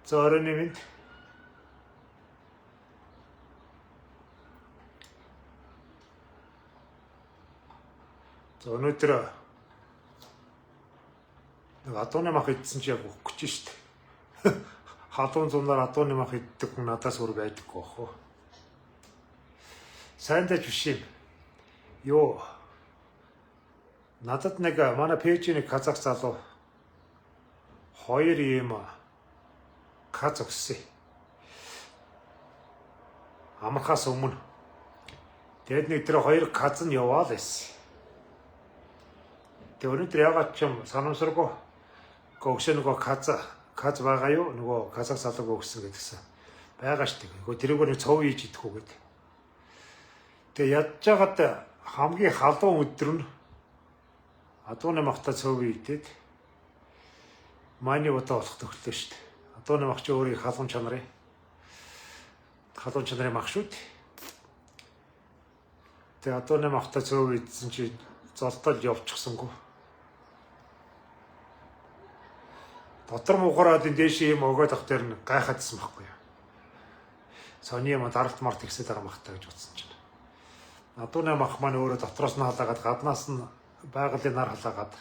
Зорооны минь өнөөдөр нэг адууны мах идсэн чи яг өгөх гэж штт. Хадуун зунаар адууны мах иддэг хүн надаас өөр байдаггүй бохоо. Сайн дэж биш юм. Йоо. Надад нэг манай пэйжийн казах залуу 2 юм каз өгсөн. Амархаас өмнө. Тэгэд нэг тэр 2 каз нь яваал байсан. Тэгээ өнөөдөр ягаад ч юм санамсаргүй өгсөн нөгөө каз байгаа юу? Нөгөө казах залууг өгсөн гэдгсэн. Байгаа штеп. Нөгөө тэрүүгээр нэг цов хийж идэх үү гэдэг. Тэгээ ядж жагаад хамгийн халуун өдөр нь адууны махта цов идээд майны удаа болох төглөө штеп. Адууны мах чи өөрийн халуун чанарын мах шүү дээ. Тэгээ адууны махта цов идсэн чи золтол явчихсангүй. Дотор муухараад энэ дээш юм өгөөд ах дээр нь гайхаадсан байхгүй юу. Сони юм даралт март ихсээд байгаа махтаа гэж утсан чинь. Адууны мах маань өөрөө дотроос нь халаагаад гаднаас нь байгалийн нар халаагаад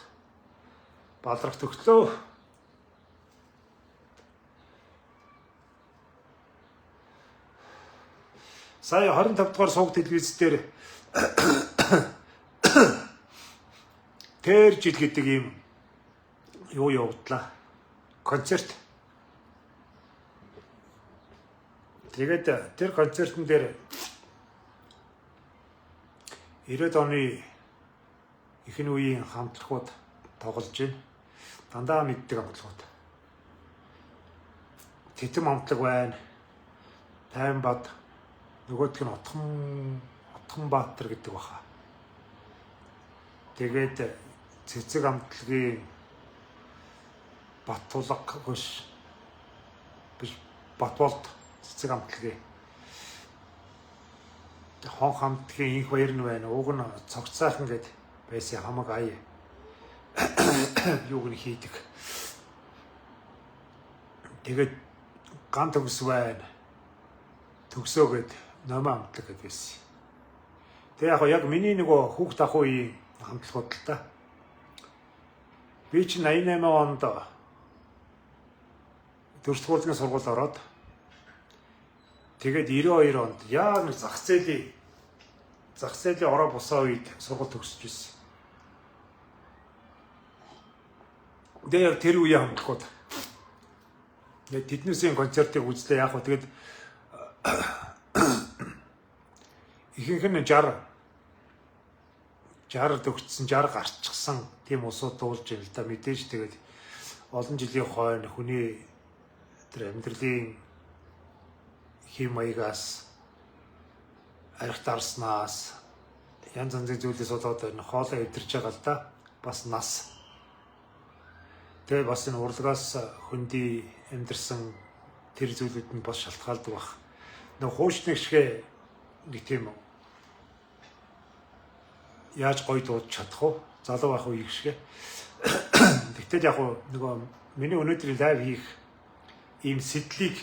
балрах төглөө. Сая 25 дугаар сууг телевиз дээр тэр жил гэдэг юм юу явууллаа. Концерт. Тэгээд тэр концертын дээр 90-ад оны ихэнх үеийн хамтлагууд тоглож байна. Дандаа мэддэг хамтлагууд. Титэм хамтлаг байна. Таймбад нөгөөдг нь Отхон Баатар гэдэг баха. Тэгээд цэцэг хамтлагийн Батулаг хөш биш Батболт цэцэг хамтлагийн хон хамтлагийн инх баяр нь байна. Уг нь цогцсайхан гэд байсан хамаг ая юуг нь хийдэг. Тэгээд ган төгс байна. Төгсөөгээд номоо хамтлаг гэдэг байсан. Тэгээ яг миний нөгөө хүүхд ах үеийн хамтлагууд л та. Би чинь 88 онд 4-р курсын сургууль ороод тэгээд 92 онд яг нэг зах зээлийн ороо босоо үед сургууль төгсөж ирсэн. Тэгээд тэр үеийн хамтлагууд. Тэгээд тэднээсийн концертыг үзлээ яг хөө тэгээд ихэнх нь 60 төгссөн 60 гарчихсан тийм усууд дуулж байл та мэдээж. Тэгээд олон жилийн хойно хүний тэр амьдралын хэм маягаас арх дарснаас янз янзын зүйлээс болоод энэ хоолой өдөрж байгаа л да. Бас нас. Тэгээ бас энэ урлагаас хөндөй амьдэрсэн тэр зүйлүүд нь бас шалтгаалдаг баг. Нэг хуучны гişгэ нэг тийм яаж гоё дуудаж чадах вэ? Залуу байх үеиг гişгэ. Тэгтэл яг нөгөө миний өнөөдрийн лайв хийх ийм сэтлийг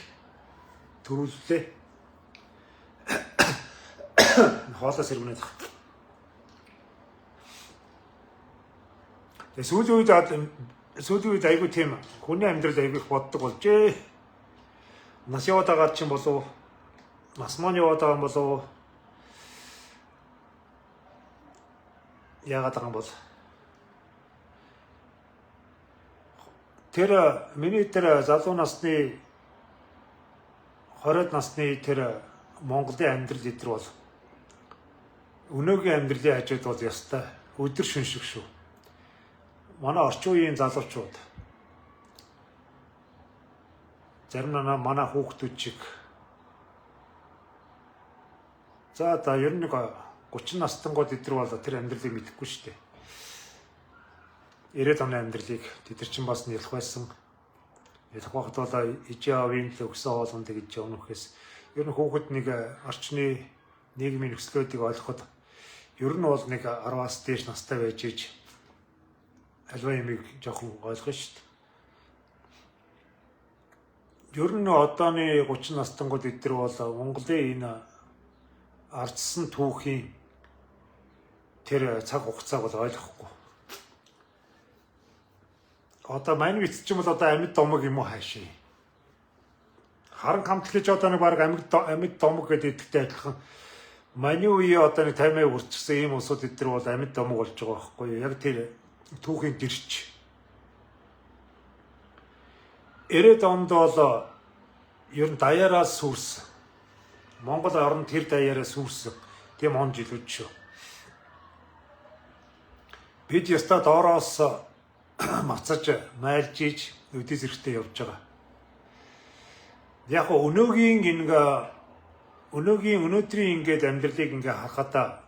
төрүүллээ. Хоолоос ирмэнэ. Тэгээ сүүлийн үед айгүй тийм хүний амьдрал айгүй их боддог болжээ. Нас яваад байгаа чинь болов нас маань яваад байгаа юм болов яагаад байгаа юм бол тэр миний тэр залуу насны 20-д насны тэр Монголын амьдрал эдэр бол өнөөгийн амьдралын хажууд бол ёстой өдөр шөншиг шүү. Манай орчин үеийн залуучууд зарим нь манай хүүхдүүд чиг за ер нь 30 настангууд эдэр бол тэр амьдралыг мэдэхгүй шүү дээ. 90-ад оны амьдралыг тэд чинь бас нэлэх байсан. Ялах багт бол ижээ авийн л өгсөн хоолунд гэж явнахээс ер нь хүүхэд нэг орчны нийгмийн нөхцлүүдийг ойлгоход ер нь бол нэг 10-аас дээш настай байж иж альва юмыг жоохон ойлгох шүү дээ. Ер нь одооны 30 настангууд эдгээр бол Монголын энэ ардсан түүхийн тэр цаг хугацааг бол ойлгохгүй. Одоо мань виц ч юм бол одоо амьд домог юм уу хаашаа. Харан камтл гэж одоо нэг баг амьд домог гэдэг эдгтэй адилхан. Маний үе одоо нэг 50 хүрчихсэн ийм усууд эдгээр бол амьд домог болж байгаа байхгүй юу? Яг тэр түүхийн гэрч. 90-ад онд бол ер нь даяараас сүрсэн. Монгол орн тэр даяараас сүрсэн. Тийм он жилүүд шүү. Бид ястаа доороос мацаж, майлж иж өдөөс эрэхтэй явж байгаа. Яг өнөөдрийн ингээд амьдралыг ингээ харахад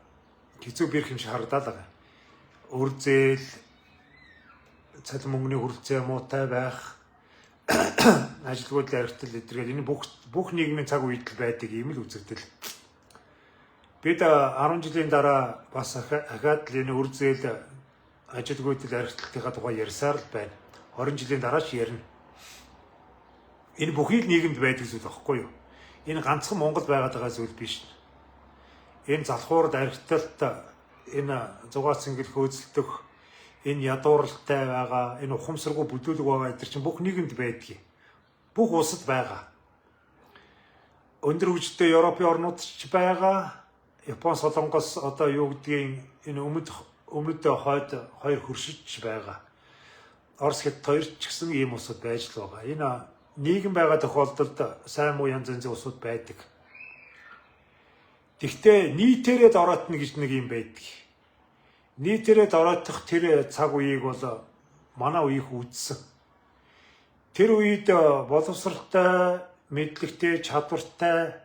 хэцүү бэрх юм шиг харагдаад байгаа. Өр зээл, цалин мөнгөний хүрэлцээ муутай байх, ажилгүйд архитал эдгээр энэ бүх нийгмийн цаг үедэл байдаг юм л үзэгдэл. Бид 10 жилийн дараа бас ахаад л энэ өр зээл ажилгүйд архиталтынхаа тухай ярьсаар л байна. 20 жилийн дараа ч ярина. Энэ бүхий л нийгэмд байдаг зүйл байхгүй юу? Энэ ганцхан Монгол байгаад байгаа зүйл биш. Энэ залхуурд архиталт, энэ зугаас ингээл хөөцөлдөх, энэ ядууралтай байгаа, энэ ухамсаргүй бүдүүлэг байгаа эдгээр чинь бүх нийгэмд байдгийг. Бүх улсад байгаа. Өндөр хөгжөлтэй Европын орнууд ч байгаа. Япон, Солонгос одоо юу гэдгийг энэ өмнөд хойд хоёр хөршиж байгаа. Орос, Хятад хоёр ч гэсэн ийм улсууд байж л байгаа. Энэ нийгэм байгаа тохиолдолд сайн муу янз янзын улсууд байдаг. Тэгвэл нийтээрээ дороотно гэж нэг юм байдаг. Нийтээрээ дороотох тэр цаг үеийг бол манай үеийг үзсэн. Тэр үед боловсралтай, мэдлэгтэй, чадвартай,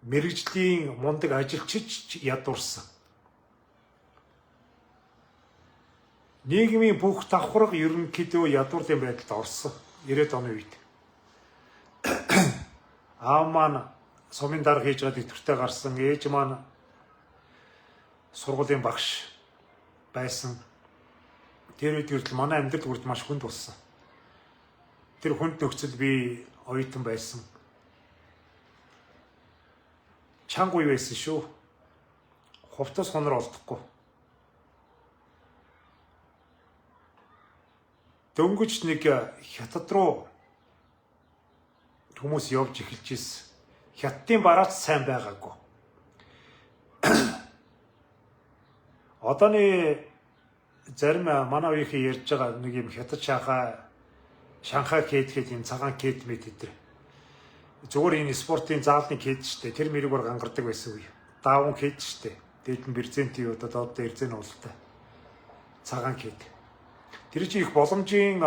мэрэгжлийн мундаг ажилчид ядуурсан. Нийгмийн бүх давхарга ерөнхийдөө ядуурлын байдалд орсон 90-ад оны үед. Аав маань сумын дарга хийж байгаа дэвтэртэй гарсан, ээж маань сургуулийн багш байсан. Тэр үед гэрэл манай амьдрал бүрд маш хүнд болсон. Тэр хүнд нөхцөл би оюутан байсан. Чанга үе байсан шүү. Хувцас хонор олдохгүй. Дөнгөж нэг Хятад руу хүмүүс явж эхэлж ирсэн. Хятадын бараач сайн байгаагүй. Одооны зарим манай үеийн ярьж байгаа нэг юм Хятад Шанхай кэдгээд юм цагаан кэд мэд өдр. Зүгээр энэ спортын заалны кэд штэ. Тэр мэрэгөр гангардаг байсан үе. Даавн кэд штэ. Дээд нь брезентийн удаа доод эрзэн уултай. Цагаан кэд. Тэр чинь их боломжийн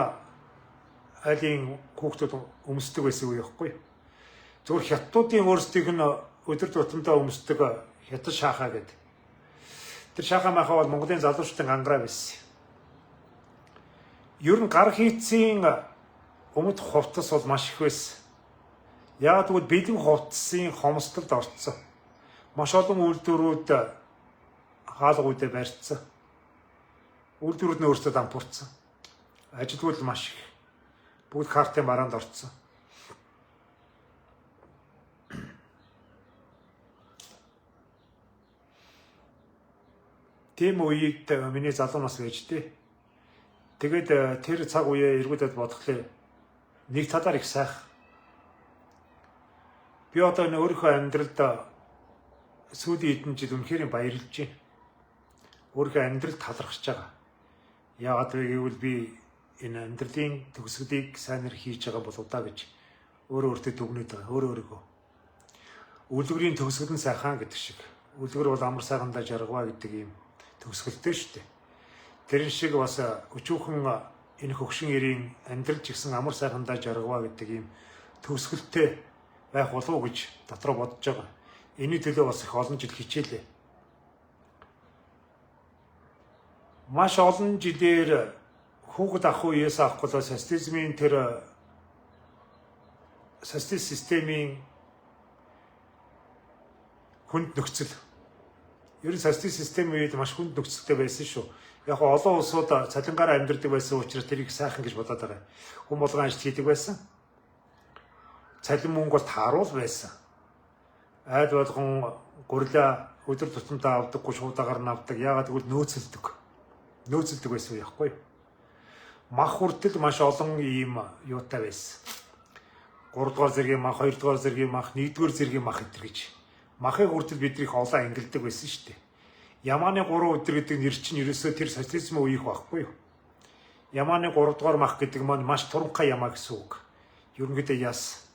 айлын хүүхдүүд өмсдөг байсан үе байхгүй. Зүгээр хятадуудын өөрсдийнх нь өдөр тутамдаа өмсдөг хятад шахаа гэдэг. Тэр шахаа махаа бол Монголын залуучдын гангараа байсан. Ер нь гар хийцийн өмд хувцас бол маш их байсан. Яг тэгвэл бэлэн хувцсын хомсдолд орцсон. Маш олон үйлдвэрүүд хаалгуудад барьцсан. Үйлдвэрүүд нь өөрсдөө дампуурсан. Ажилгүйд маш их. Бүгд картын бараанд орцсон. Тийм үед миний залуу нас байж тээ. Тэгээд тэр цаг үеэ эргүүлээд бодглоо. Нэг талаар их сайхан. Би одоо энэ өөрийнхөө амьдралд сүүлийн хэдэн жил үнэхээр баярлж байна. Өөрийнхөө амьдралд талархаж байгаа. Яагаад вэ гэвэл би энэ амьдралын төгсгөлийг сайнэр хийж байгаа болов даа гэж өөртөө дүгнээд байгаа. Өөрийгөө. Үлгэрийн төгсгөл нь сайхан гэдэг шиг. Үлгэр бол амар сайхандаа жаргаваа гэдэг юм төгсгөлтэй шүү дээ. Тэрэн шиг бас өчүүхэн энэ хөгшин эрийн амьдрал ч гэсэн амар сайхандаа жаргаваа гэдэг юм төгсгөлтэй байх болов уу гэж дотроо бодож байгаа. Энийн төлөө бас их олон жил хичээлээ. Маш олон жилээр хүүхэд ах үеэс авахгүй л социализмын тэр социалист системийн хүнд нөхцөл. Ер нь социалист системийн үед маш хүнд нөхцөлтэй байсан шүү. Яг олон улсууд цалингаар амьдардаг байсан учраас тэрийг сайхан гэж бодоод байгаа. Хүн болгон ажил хийдэг байсан. цалин мөнгө бол тааруул байсан. Айл болгон гурилаа өдөр тутамдаа авдаггүй шуудагаар нь авдаг. Яагаад гэвэл нөөцөлдөг байсан яахгүй. Мах хүртэл маш олон ийм юутай байсан. 3 дугаар зэргийн мах, 2 дугаар зэргийн мах, 1 дугаар зэргийн мах гэдэг гэж. Махыг хүртэл бидрийг олон ангилдаг байсан шүү дээ. Ямааны 3 өдөр гэдэг нэр чинь ерөөсөө тэр социализмын үеих байхгүй юу? Ямааны 3 дугаар мах гэдэг маань маш туранхай ямаа гэсэн үг. Ерөнхийдөө яс.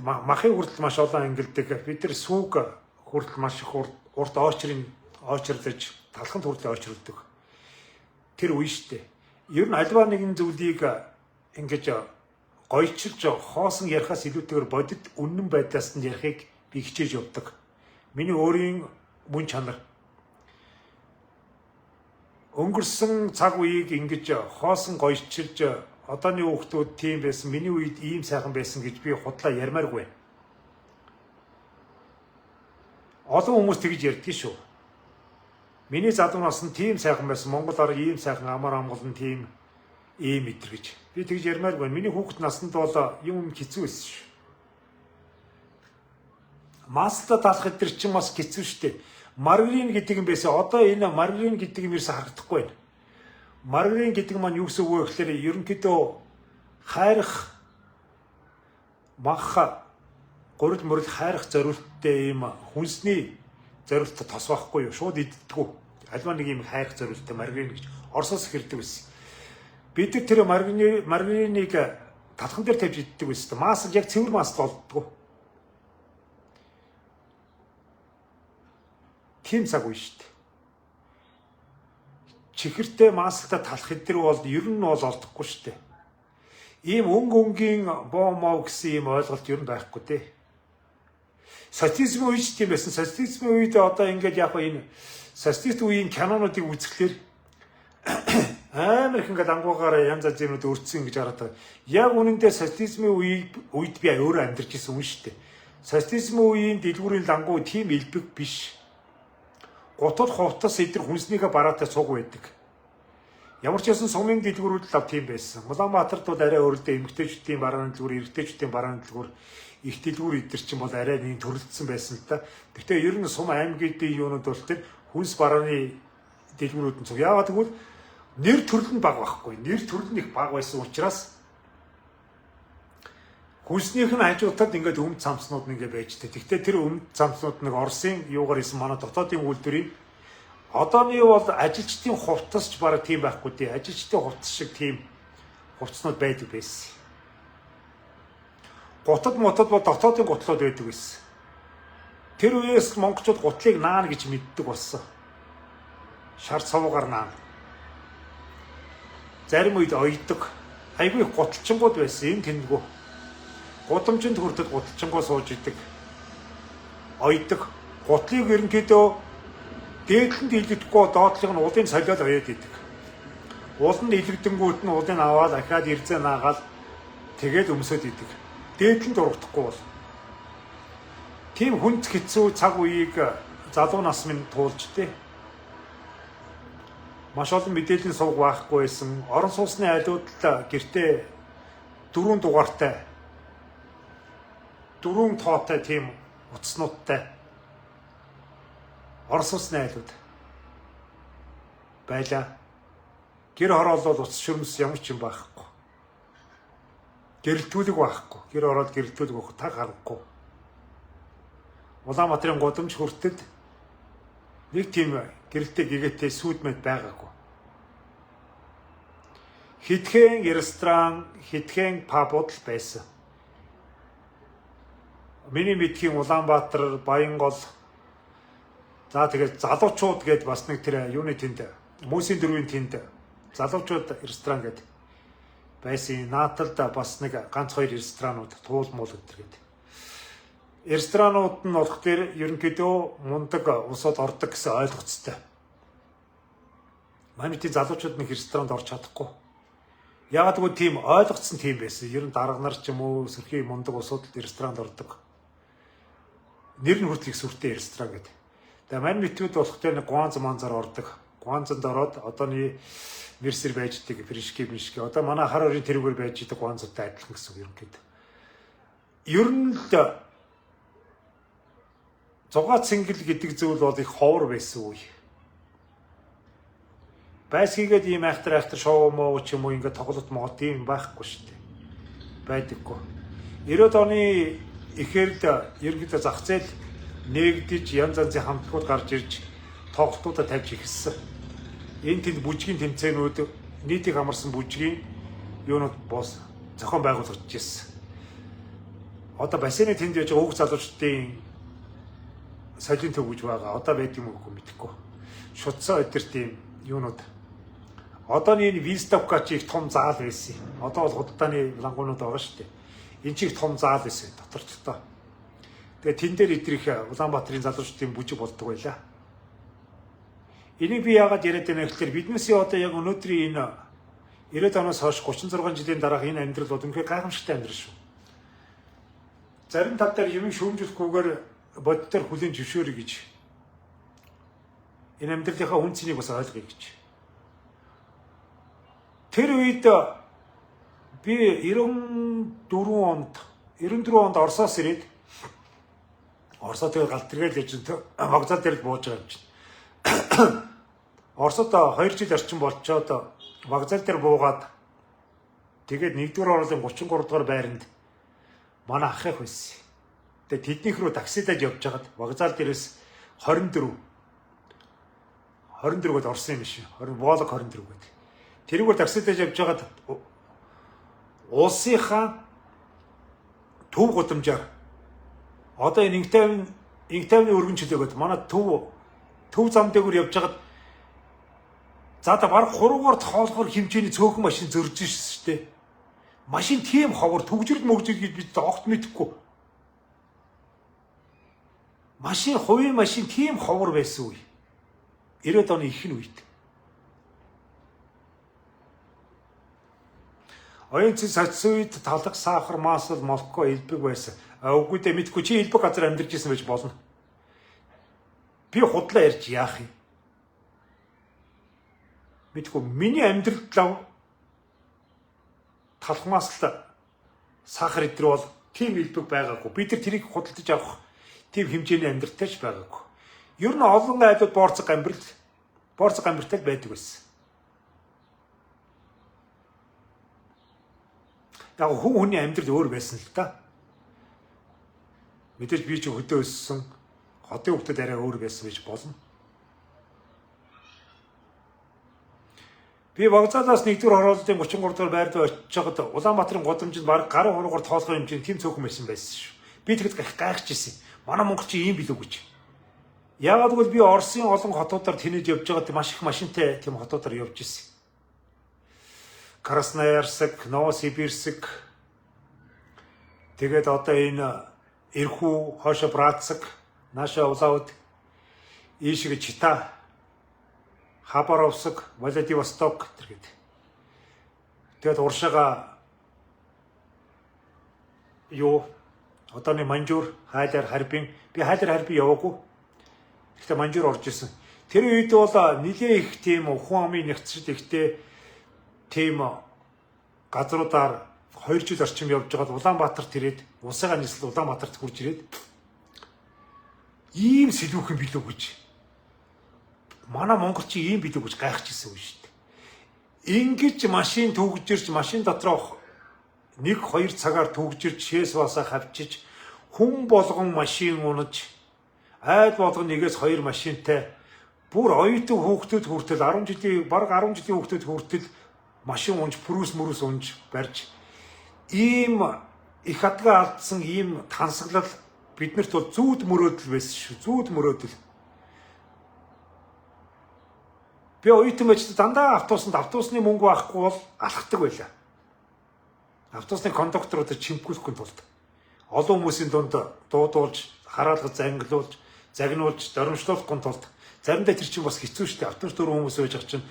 Махыг хүртэл маш олон ангилдаг. Бид нар сүг хүртэл маш их урт очрлож талханд хүртэл очролдог. Тэр үе шүү дээ. Ер нь альва нэгэн зүйлийг ингэж гойчилж хоосон ярихаас илүүтэйгээр бодит үнэн байдлаас нь ярихыг би хичээж явдаг. Миний өөрийн мөн чанар. Өнгөрсөн цаг үеийг ингэж хоосон гойчилж одооны хүүхдүүд тийм байсан, миний үед ийм сайхан байсан гэж би худлаа ярмааргүй. Олон хүмүүс тэгж ярьдаг шүү. Миний залуу нас нь тийм сайхан байсан, Монгол ар ийм сайхан амар амгалан тийм ийм итэр гэж. Би тэгж ярмааргүй. Миний хүүхэд наснд бол юм хэцүү байсан шүү. Маста талах итэр чинь бас хэцүү шүү дээ. Маргарин гэдэг юм байсан. Одоо энэ маргарин гэдэг юм ерөөсө харагдахгүй байна. Маргарин гэдэг маань юу гэсэн үг вэ гэхээр ерөнхийдөө хайрах мах гурил мөрөл хайрах зориулттай юм хүнсний зориултад тос байхгүй юу? Шууд иддэггүй. Альва нэг юм хайрах зориулттай маргарин гэж Оросоос хэрдэг байсан. Бид тэр маргариныг талхан дээр тавьж иддэг байсан. Маас яг цэвэр маас болдгоо. Тийм цаг үе шүү дээ. Чихэртэй маастай талах хэдэр бол ер нь бол олдохгүй шүү дээ. Ийм өнгийн боомоо гэсэн ийм ойлголт ер нь байхгүй дээ. Социализмын үед тийм байсан. Социализмын үед одоо ингээд яг энэ социалист үеийн кинонуудыг үзэхлээр амар их ингээд ангуугаараа янз янзын өртсөн гэж хараад. Яг үнэндээ социализмын үед би өөрөө амьдарч ирсэн хүн шүү дээ. Социализмын үеийн дэлгүүрийн лангуу тийм элбэг биш. Готод хувцас эдэр хүнснийгээ бараатай цуг байдаг. Ямар ч ясан сумын дэлгүүрүүд л тийм байсан. Улаанбаатарт бол арай өөрөлдөө эмэгтэйчүүдийн барааны дэлгүүр, эрэгтэйчүүдийн барааны дэлгүүр, их дэлгүүр эдэр чинь бол арай нэг төрөлдсөн байсан л та. Гэхдээ ер нь сум аймагуудын юунууд бол тэр хүнс барааны дэлгүүрүүд нь цуг. Яагаад гэвэл нэр төрөл нь бага байхгүй. Нэр төрөл нь их бага байсан учраас хүнснийх нь хажуудад ингээд өмд цамцнууд нэг байж тээ. Гэхдээ тэр өмд цамцнууд нэг Оросын юугаар исэн манай дотоодын үйлдвэрийн одооны бол ажилчдын хувцасч бараг тийм байхгүй дээ. Ажилчдын хувцас шиг тийм хувцснууд байдаг байсан. Готод мотод бол дотоодын готлоод байдаг байсан. Тэр үеэс монголчууд готлыг наана гэж мэддэг болсон. Шар цавуугаар наана. Зарим үед ойдог. Айгүй их готлчингууд байсан. Энд тэндгүү. Гудамжинд хүртэл гудалчингоо сууж идэг. Ойдог. Гутлыг ерөнхийдөө дээдлэнд илгэдэхгүй доотлыг нь уулын солиод оёод идэг. Уул нь илгэдэнгүүт нь уулыг аваад ахаад ирзээ наагаад тэгээд өмсөд идэг. Дээдлэнд урагдахгүй бол. Тийм хүнд хэцүү цаг үеийг залуу нас минь туулж тээ. Маш олон мэдээллийн сувг байхгүй байсан. Орон сууцны айлуудад гэртээ 4 дугаартай 4 тоотой тийм утаснуудтай Орос улсны айлууд байлаа. Гэр хороол бол утас шөрмөс ямар ч юм байхгүй. Гэрэлтүүлэг байхгүй. Гэр ороод гэрэлтүүлэг өгөх таг харахгүй. Улаанбаатарын гудамж хүртэл нэг тийм гэрэлтэй гэгээтэй сүйд мэд байгаагүй. Хитгэн ресторан, хитгэн пабууд л байсан. Миний мэдхийн Улаанбаатар, Баянгол за тэгээд залуучууд гээд бас нэг тэр юуны тэнд Мөсийн дөрвийн тэнд залуучууд ресторан гээд байсан. Нааталд бас нэг ганц хоёр ресторанууд туул муул гэдэг. Ресторанууд нь болох дээр ерөнхийдөө мундаг усод ордог гэсэн ойлголцтой. Манай тийм залуучууд нэг ресторанд орж чадахгүй. Яагаад гэвэл тийм ойлгоцсон тийм байсан. Ер нь дарга нар ч юм уу сөрхий мундаг усууд ресторанд ордог. Нэр нь хүртэл их сүртэй ресторан гэдэг. Тэгээ мань мэтүүд болох дээр нэг гуанз манзаар ордог. Гуанзанд ороод одооны мерсер байж идэг фришки. Одоо манай хар орын тэрүүгээр байж идэг гуанзуудтай адилхан гэсэн үг ерөнхийдөө. ер нь л зугаа цэнгэл гэдэг зүйл бол их ховор байсан үе. Байсгийгээд ийм айхтар шоу муу ч юм уу ингээд тоглолт могот ийм байхгүй шүү дээ. Байдаггүй. 90-ад оны эхэнд ерөнхийдөө зах зээл нэгдэж янз янзын хамтлагууд гарч ирж тоглолтуудаа тавьж ихэлсэн. Энэ тэнд бүжгийн тэмцээнүүд нийтийг хамарсан бүжгийн юунууд бос зохион байгуулагдаж ирсэн. Одоо бассейны тэнд яж өвөг залуучдын солин төв гэж байгаа. Одоо байдаг юм уу мэдэхгүй. Шутсан өдөр тийм юунууд. Одооний энэ Винстокка чи их том заал байсан. Одоо бол худалдааны лангуунууд байгаа шүү дээ. Энэ чи их том заал байсан доторчтой. Тэгээ тэн дээр идрэх Улаанбаатарын залуучдын бүжиг болдог байлаа. Энийг би яагаад яриад байна гэхээр биднээс одоо яг өнөөдрийн энэ 90-ад оноос хойш 36 жилийн дараах энэ амьдрал бол үнэхээр гайхамшигтай амьдрал шүү. Зарим талдаар юм шүүмжлэхгүйгээр боддоор хүлийн зөвшөөрөе гэж. Энэ амьдралынхаа үн цэнийг бас ойлгоё гэж. Тэр үед би 94 онд Оросоос ирээд Оросоо тэгээд галт тэргээл яж вокзал дээр л бууж байгаа юм чинь. Оросод 2 жил орчим болчоод вокзал дээр буугаад тэгээд 1-р орлын 33 дугаар байранд манай ах их байсан. Тэгээд тэднийх рүү таксидаж явж байгаад вокзал дээрээс 24 гээд орсон юм биш. Волог 24 гээд. Тэрүүгээр таксидаж явж байгаад улсынхаа төв гудамжаар одоо энэ инктайвны өргөн чөлөөгөөд манай төв зам дээгүүр явж байгаад заада баг 3-оор тоолохоор хэмжээний цөөхөн машин зөрж ирсэн шүү дээ. Машин тийм ховор төгжрөл мөгжил гэж бид огт мэдэхгүй. Хувийн машин тийм ховор байсан үе. 90-ад оны ихэнх үед. Оюун цэц сацсан үед талах сахар, масал, молоко элбэг байсан. Үгүй дээ мэдгүй чи элбэг газар амьдарч ирсэн байж болно. Би худлаа ярьж яах юм? Мэдгүй миний амьдралд талах масал сахар идэр бол тийм элбэг байгаагүй. Бид нар тэрийг худалдаж авах тийм хэмжээний амьдралтай ч байгаагүй. Ер нь олон айлууд борцог амьдралтай байдаг байсан. Яг хүний амьдрал өөр байсан л да. Мэдээж би ч хөдөө өссөн хотын хүмүүс арай өөр байсан гэж болно. Би вокзалаас 1-р хорооллын 33 дугаар байранд очиж байгаад Улаанбаатарын гудамжинд баг гарын хуруугаар тоолох хэмжээний тийм цөөхөн машин байсан шүү. Би тэгэд гайхаж ирсэн. Манай монголчин ийм билүү гэж. Яагаад гэвэл би Оросын олон хотуудаар тэнэж явж байгаад маш их машинтай тийм хотуудаар явж ирсэн. Красноярск, Новосибирск. Тэгээд одоо энэ Ирхүү, Хошо Братск, наша Улаауд, ийшиг Чита, Хабаровск, Владивосток гэдэг. Тэгээд уршига одооны Манжуур, Хайлар, Харбин. Би Хайлар, Харбин яваагүй. Гэхдээ Манжуур орж исэн. Тэр үед бол нэлээ их тийм хүн амын нэгцшил ихтэй тийм газруудаар 2 жил орчим явж байгаад Улаанбаатарт ирээд усыгаа нийслэл Улаанбаатарт хурж ирээд ийм сэлүүхэн билүү гэж. Манай монголчин ийм билүү гэж гайхаж ирсэн үе шүү дээ. Ингэж машин төгжирч машин доторх 1-2 цагаар төгжирч шээс басаа хавчиж хүн болгон машин унаж айл болгон 1-2 машинтай бүр оюутан хүүхдүүд хүртэл 10 жилийн хүүхдүүд хүртэл машин унж пүрүс унж барьж ийм их хадгаа алдсан ийм тансаглал биднэрт бол зүүд мөрөөдөл байсан шүү. Зүүд мөрөөдөл. Би оюутан байж дандаа автобусны мөнгө байхгүй бол алхдаг байлаа. Автобусны кондукторууд чимгүүлэхгүй тулд олон хүмүүсийн дунд дуудуулж, хараалгаж, загнуулж, доромжлуулахгүй тулд заримдаа тэр чинь бас хэцүү шүү дээ. Автобус дөрөв хүмүүс байж байгаа чинь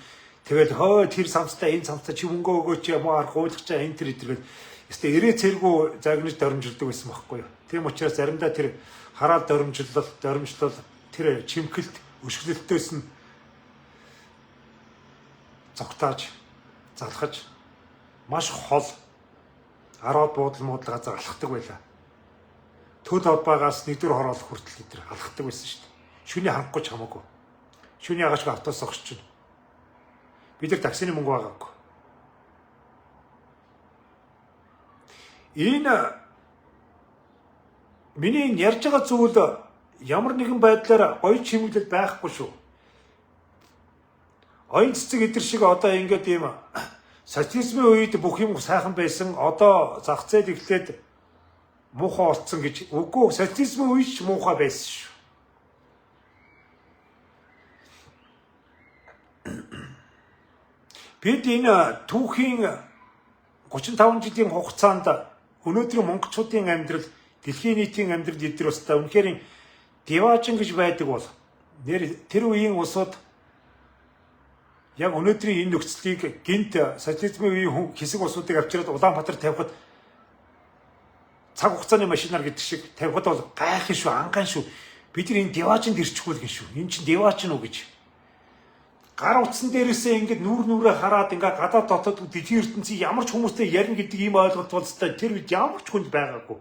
тэгэл тэр самцтай энэ самцтай чи мөнгө өгөөч юм аа хуулгачаа энэ тэр идэргээл өстэй ирээ цэргүү загнаж доромжилдог байсан байхгүй юу. Тийм учраас заримдаа тэр хараал доромжлол тэр чимгэлт өшгөлөлтөөс нь зогтааж залхаж маш хол 10 буудал газар алхдаг байлаа. төл холбаагаас нэгдүгээр хороолох хүртэл эдгээр алхдаг байсан шүү дээ. Шүний хангахгүй ч хамаагүй. Шүний агашгүй автобус огч чинь. Бид нар таксины мөнгө байгаагүй. Энэ миний ярьж байгаа зүйл ямар нэгэн байдлаар гоё чимэглэл байхгүй шүү. Оюун цэцэг эдэр шиг одоо ингээд ийм социализмын үед бүх юм сайхан байсан. Одоо зах зээл эхлээд муухай болцсон гэж. Үгүй, социализмын үед ч муухай байсан шүү. Бид энэ түүхийн 35 жилийн хугацаанд өнөөдрийн монголчуудын амьдрал, дэлхийн нийтийн амьдрал эдгээр өстой үнэхээр диваажин гэж байдаг бол тэр үеийн улсууд яг өнөөдрийн энэ нөхцөлийг гинт социализмын үеийн хэсэг улсуудыг авчираад Улаанбаатар тавихад цаг хугацааны машинаар гэдэг шиг тавихад бол гайхах шүү, анган шүү. Бид нар энэ диваажинд ирчихгүй л гин шүү. Энэ чинь диваажин уу гэж. Гар утсан дээрээсээ ингээд нүрээ хараад ингээд гадаад дотоод дэлхийн ертөнцийн ямар ч хүмүүстэй ярина гэдэг ийм ойлголт болстой тэр үед ямар ч хүнд байгаагүй.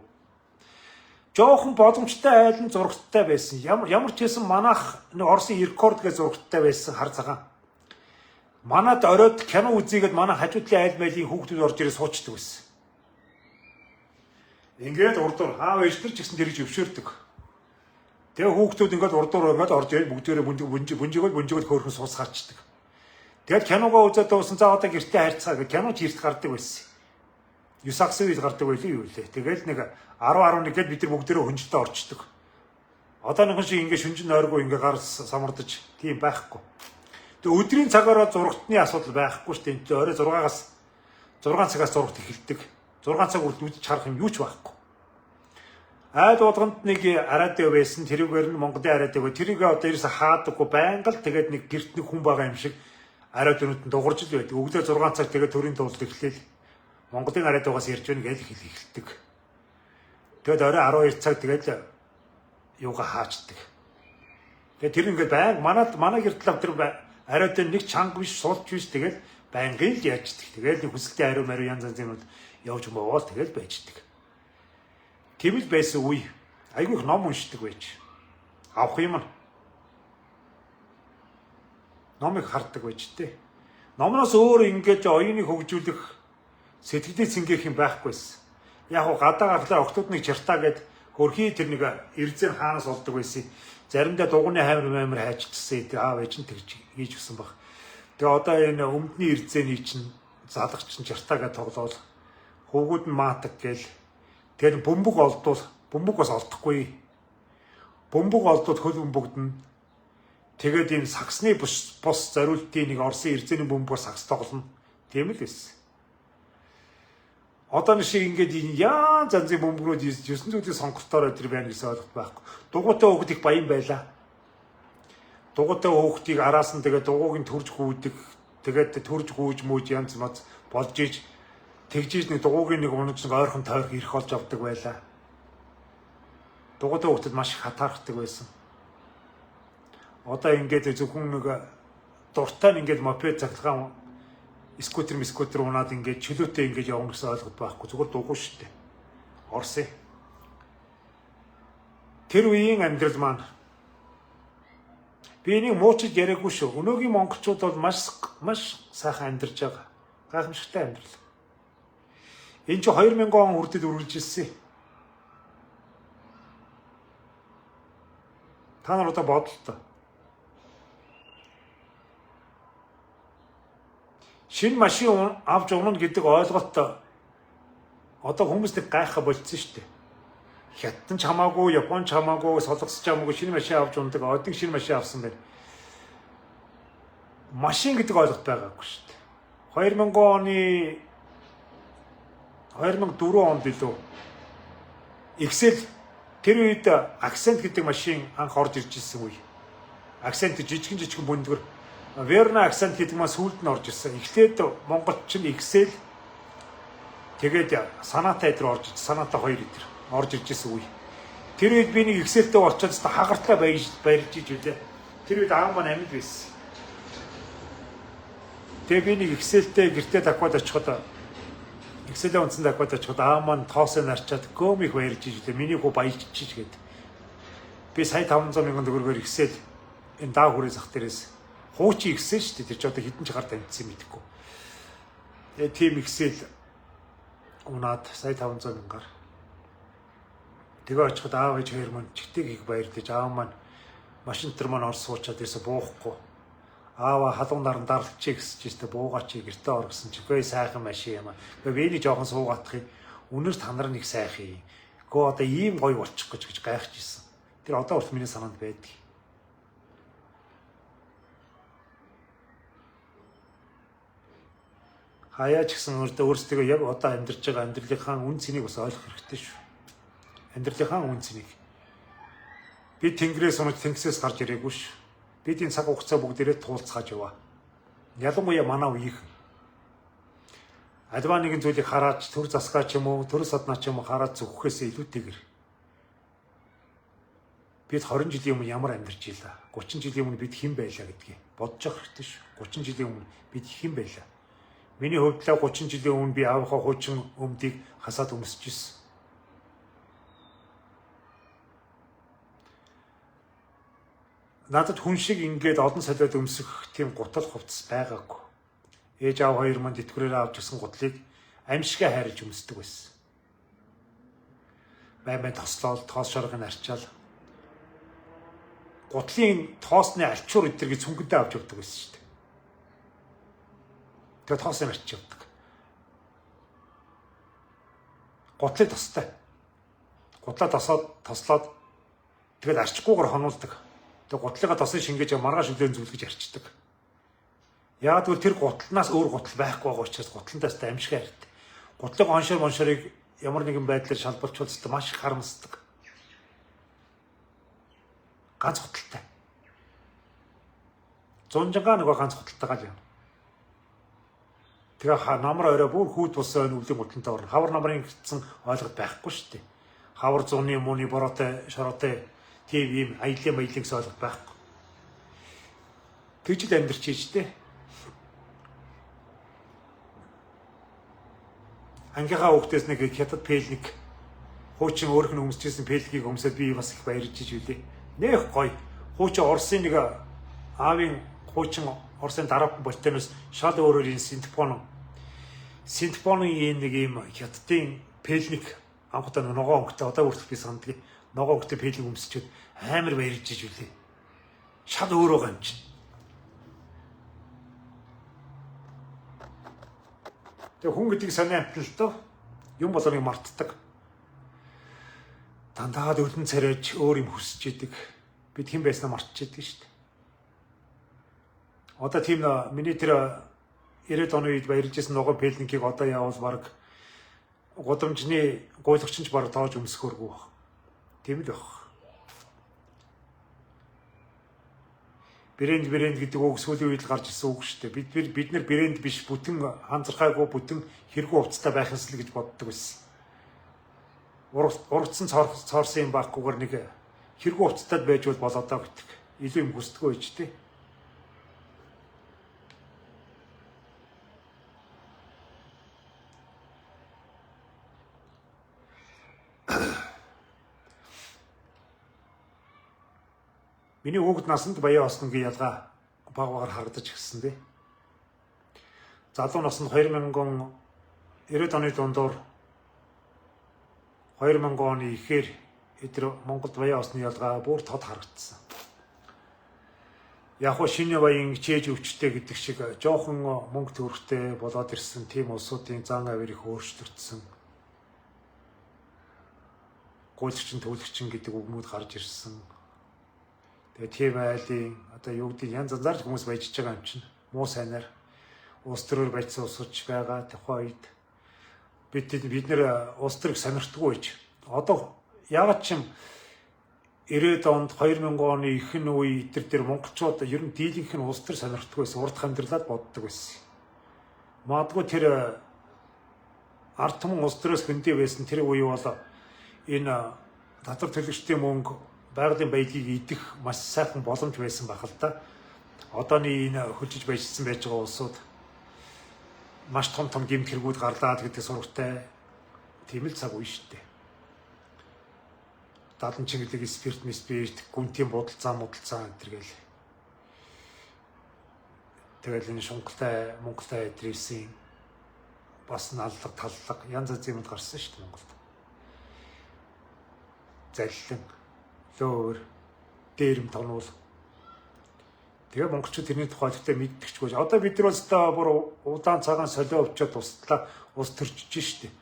Жохон боломжтой айлын зурагттай байсан. Ямар ч хэсэн манайх Оросын Иркорд гэж зурагттай байсан хар цагаан. Манад оройд кино үзийгээд манай хажуудлын айл маягийн хүүхдүүд орж ирээ суучдаг байсан. Ингээд урдуур хаав ээжтэр ч гэсэн тэрж өвшөөрдөг. Тэгээ хүүхдүүд ингээд урдуур ингээд орж ирээд бүгдээрээ бүнжигөл хөөрхөн суусгаачдаг. Тэгэл киногоо үзээд дууссан за одоо гэртээ хайрцгаа гэх киноч ирт гардаг байсан. 9 сарын үед гардаг байлгүй юу лээ. Тэгэл нэг 10-11 гээд бид нар бүгдээрээ хөнжөлтөд орчдөг. Одоо нэгэн шиг ингээд шүнжин нойргүй ингээд гар самардаж тийм байхгүй. Тэгээ өдрийн цагаараа зурагтны асуудал байхгүй шүү дээ. Орой 6 цагаас зурагт эхэлдэг. 6 цаг үрд үдчих харах юм юу ч байхгүй. Айд болгонд нэг араадаа байсан. Тэрүүгээр нь Монголын араадаа. Тэрийг одоо ерөөсө хаадаггүй байнга л тэгээд нэг гэрт нэг хүн байгаа юм шиг араад өнөд нь дуурж л байдаг. Өглөө 6 цаг тэгээд төрийн туулд эхлээл Монголын араадаагаас ярьж байна гэж хэлдэг. Тэгээд орой 12 цаг тэгээд юугаа хаачдаг. Тэгээд тэр ингээд байнга манай гэртэл тэр араад нэг чанга биш суулж биш тэгээд байнгын л яаждаг. Тэгээд хүсэлтийн ариу мариу янз янзын явж мовол тэгээд байждаг. Тийм л байсан үе. Айгүй их ном уншдаг байж. Авах юм. Номыг хардаг байж тээ. Номноос өөр ингэж оюуныг хөгжүүлэх сэтгэлээ цэнгэх юм байхгүйсэн. Яг гоо гадаа гарахлаа октодны чартаа гэд хөрхий тэр нэг эрзэн хаанаас олдог байсан. Заримдаа дугууны хаймар хайчдсан аав ээж нь тэгж хийж өгсөн баг. Тэгээ одоо энэ өмдний эрзэний чинь залгач чинь чартаагаа тоглоол хөвгүүд нь маатаг гээл тэгээд бөмбөг олдвол бөмбөг бас олдохгүй. Бөмбөг олдвол хөл бөмбөгдөн. Тэгээд энэ саксны бус зориултын нэг Оросын эрзэний бөмбөг сакс тоглоно. Тийм л байсан. Одоо нэг шиг ингээд энэ яа занзын бөмбөгнүүд 900-ийн сонгортоор өдр байна гэсэн ойлголт байхгүй. Дугуйтай хөөхд их баян байлаа. Дугуйтай хөөхдийг араас нь тэгээд дугуйг нь төрж гүйдэг. Тэгээд төрж гүйж мүүж янз мац болж иж тэгжиж нэг дугуйгийн нэг унаж нэг ойрхон тойрох ирэх болж авдаг байлаа. Дугуйтай хөөхдөд маш их хатаархдаг байсан. Одоо ингээд зөвхөн нэг дуртай нь ингээд мопед цахилгаан скутер унаад ингээд чөлөөтэй ингээд явна гэсэн ойлголт байхгүй. Зүгээр дугуй шүү дээ. Орсын. Тэр үеийн амьдрал маань би энийг муучид яриаггүй шүү. Өнөөгийн монголчууд бол маш сайхан амьдарч байгаа. Гайхамшигтай амьдрал. Энэ ч 2000 он хүртэл үргэлжилсэн. Та нар одоо бодлоо. Шинэ машин авч өгнө гэдэг ойлголт одоо хүмүүс нэг гайхаа болцсон шүү дээ. Хятад ч хамаагүй, Япон ч хамаагүй, Солонгос ч хамаагүй шинэ машин авч ундаг. Одоо шинэ машин авсан байна. Машин гэдэг ойлголт байгаагүй шүү дээ. 2004 онд илүү Excel тэр үед Accent гэдэг машин анх орж ирж ирсэн үе. Accent жижигэн бүндгэр Verna Accent гэдэг маань сүүлд нь орж ирсэн. Эхлээд Монголд чинь Excel тэгээд Sonata дээр орж ирсэн. Sonata 2 дээр орж ирж ирсэн үе. Тэр үед би нэг Excel-тэй болчиход хагартлаа баярж иж үлээ. Тэр үед аав маань амьд байсан. Тэгээ би нэг Excel-тэй гэртээ таквад очиход Тэгсэлээ унтсан дахиад очиход аав маань тоосоо нарчаад гөөм их баярлж ижлээ. Миний хүү баяжчих гээд. Би сая 500 мянган төгрөгөөр ихсэл энэ даа хүрээ зах дээрээс хуучин ихсэн шүү дээ. Тэр ч одоо хідэн чагаар тамцсан мэдэхгүй. Тийм ихсэл унаад сая 500 мянгаар. Тэгээ очиход аав ээж хоёр маань чигтэг их баярлаж аав маань машинтер маань орс суучаад ирсэн буухгүй. Аава халуун наран дарлчих гэсэж өстө буугаач гэртээ ор гэсэн чи гээ сайхан машин юм аа. Гээний жоохон суугаадах юм. Үнэр та нар нэг сайхан юм. Гөө одоо ийм гоё болчих гэж гайхаж ирсэн. Тэр одоо урт миний санаанд байдаг. Хаяач гэсэн өөртөө яг одоо амьдарч байгаа амьдралынхаа үн цэнийг бас ойлгох хэрэгтэй шүү. Амьдралынхаа үн цэнийг. Би тэнгэрээс унаж тэнгисээс гарч ирээгүй шүү. Бид энэ цаг хугацаа бүгдээрээ туулцгааж яваа. Ялангуяа манай үеийнхэн. Альва нэгэн зүйлийг хараад төр засгаа ч юм уу, төр саднаа ч юм уу хараад зүгхээс илүүтэйгэр. Бид 20 жилийн өмнө ямар амьдарч ийлээ. 30 жилийн өмнө бид хэн байлаа гэдгийг бодож явах хэрэгтэй шүү. 30 жилийн өмнө бид хэн байлаа. Миний хувьд л 30 жилийн өмнө би аавынхаа хуучин өмдийг хасаад өмсөж ирсэн. Надад хүн шиг ингээд олон солиод өмсөх тийм гутал хувцас байгаагүй. Ээж аав хоёр манд итгэрээр авч ирсэн гутлыг амьшгаа хайрлж өмсдөг байсан. Баймаа тослоод тоос шоргыг арчаал. Гутлын тоосны альчуур өдрийг цүнхэндээ авч явдаг байсан шүү дээ. Тэгээ тоосыг арчиж явдаг. Гутлыг тостой. Гутлаа тослоод тэгээд арчихгүйгээр хонуулдаг. Тэгээ гутлыгаа тосын шингээж маргааш үлэн зүлгэж арчдаг. Яг л тэр гутлнаас өөр гутал байхгүй байгаа учраас гутлантаас амжихаа ярьд. Гутлыг моншорыг ямар нэгэн байдлаар шалбарчулсад маш их харамсдаг. Ганц гуталтай. Зунжангаа нөгөө ганц гуталтайгаа л юм. Тэгээ намар орой бүр хүүд бусаа нүлийн гутлантай орно. Хавар намрын гэсэн ойлгоод байхгүй шүү дээ. Хавар зуны мууны бороотой шороотой тийм ийм аялын маялын гэсэн ойлголт байхгүй. Тэгж л амьдарч ийжтэй. Ангийнхаа хүүхдээс нэг хятад пэлник хуучин өөрх нь өмсчихсэн пэлгийг өмсөд би бас их баярлж иж үлээ. Нэх гоё. Хуучин Оросын нэг аавын хуучин Оросын дараахан болтоноос шал өөрөөр энэ Синтепоны нэг ийм хятадын пэлник анхудаа ногоо өнгөтэй одоо хүртэл би санддаг. Ногоо өнгөтэй пэлник өмсчихэд амар баярлж иж үлээ. Шал өөрөө гам чинь. Тэгээ хүн гэдэг сони амталтаа юм болгоныг мартдаг. Дандаа өлөн царайж өөр юм хүсэж идэг. Бид хэн байснаа мартчихэдэг шүү дээ. Одоо тийм миний тэр 90 оны үед баярлж ирсэн ногоо пэлникийг одоо явал баг гудамжны гуйлагчч баг тоож өмсөхөөргүй баг. Тийм л баг. Брэнд гэдэг үг сүүлийн үед л гарч ирсэн үг шүү дээ. Бид нар брэнд биш бүтэн ханзархайгүй бүтэн хэрэггүй хувцастай байх ёстой гэж боддог байсан. Урагцсан цоорсон юм баггүйгээр нэг хэрэггүй хувцастай байж болоо доо гэдэг. Илүү юм хүсдэггүй байж тээ. Миний хүүхэд насанд баяа осногийн ялгаа багаар харагдаж гисэн дээ. Залуу наснд 90 оны дундуур 2000 оны ихээр эдгээр Монголд баяа осны ялгаа бүр тод харагдсан. Яг хөө шинэ баян чээж өвчтэй гэдэг шиг жоохон мөнгө төгрөгтэй болоод ирсэн тийм улсуудын зан авир их өөрчлөгдсөн. Гуйлагчин төвлөгчин гэдэг үгнүүд гарч ирсэн. Тэгээ тийм айлын одоо юу гэдэг янз янзаар хүмүүс баяжж байгаа юм чинь муу сайнаар улс төрөөр баяжсан усч байгаа тухайн үед бид нэр улс төрийг сонирхдаггүй гэж. Одоо яагаад ч юм 90-ад онд 2000 оны ихэнх үе дээр монголчууд ер нь дийлэнх нь улс төр сонирхдаггүй байсан. Урд амьдралаад боддог байсан. Магадгүй тэр ард түмэн улс төрөөс хөндөө байсан тэр үе бол энэ татвар төлөгчдийн мөнгө байгалийн баялагийг идэх маш сайхан боломж байсан байх л да. Одооны энэ хөлжиж баяжсан байж байгаа улсууд маш том гэмт хэрэгүүд гарлаад гэдэг сурагтай тийм л цаг үе шүү дээ. Дадан чиглэг спирт гүнтийн будалцаа гэдэргээл. Тэгэл энэ шунгалтай Монголтай эдрээсийн бас наллаг таллаг янз янзын юмд гарсан шүү дээ Монголд. Заллин, лөөр, дээрэм тонуул. Тэгээ монголчууд тэрний тухай ихтэй мэддэгчгүй. Одоо бид нар бас бүр удаан цагаан солио өвчөд туслаа ус төрчиж штеп.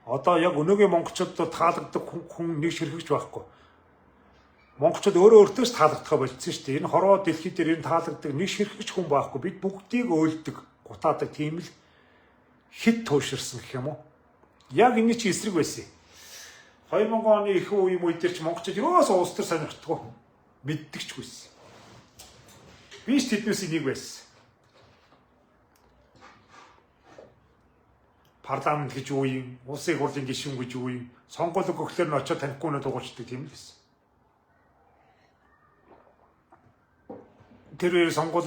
Одоо яг өнөөгийн монголчуудад таалагддаг хүн нэг ширхэгч байхгүй. Монголчууд өөртөө ч таалагдахаа болцсон штеп. Энэ хороо дэлхий дээр энэ таалагддаг нэг ширхэгч хүн байхгүй. Бид бүгдийг өөлдөг, гутаадаг тийм л хит тууширсан гэх юм уу? Яг энэ чи эсрэг байсан. 2000 оны их үеийн үед ч монголчууд юус улс төр сонирхдаггүй. Мэддэгчгүйсэн. Би ч тэднээс нэг байсан. Парламент гэж юу юм? Улсын хурлын гишүүн гэж юу юм? Сонгууль өгөхлөөр нь очиод танихгүй нэ дугуйчдаг тийм л байсан. Тэр сонгууль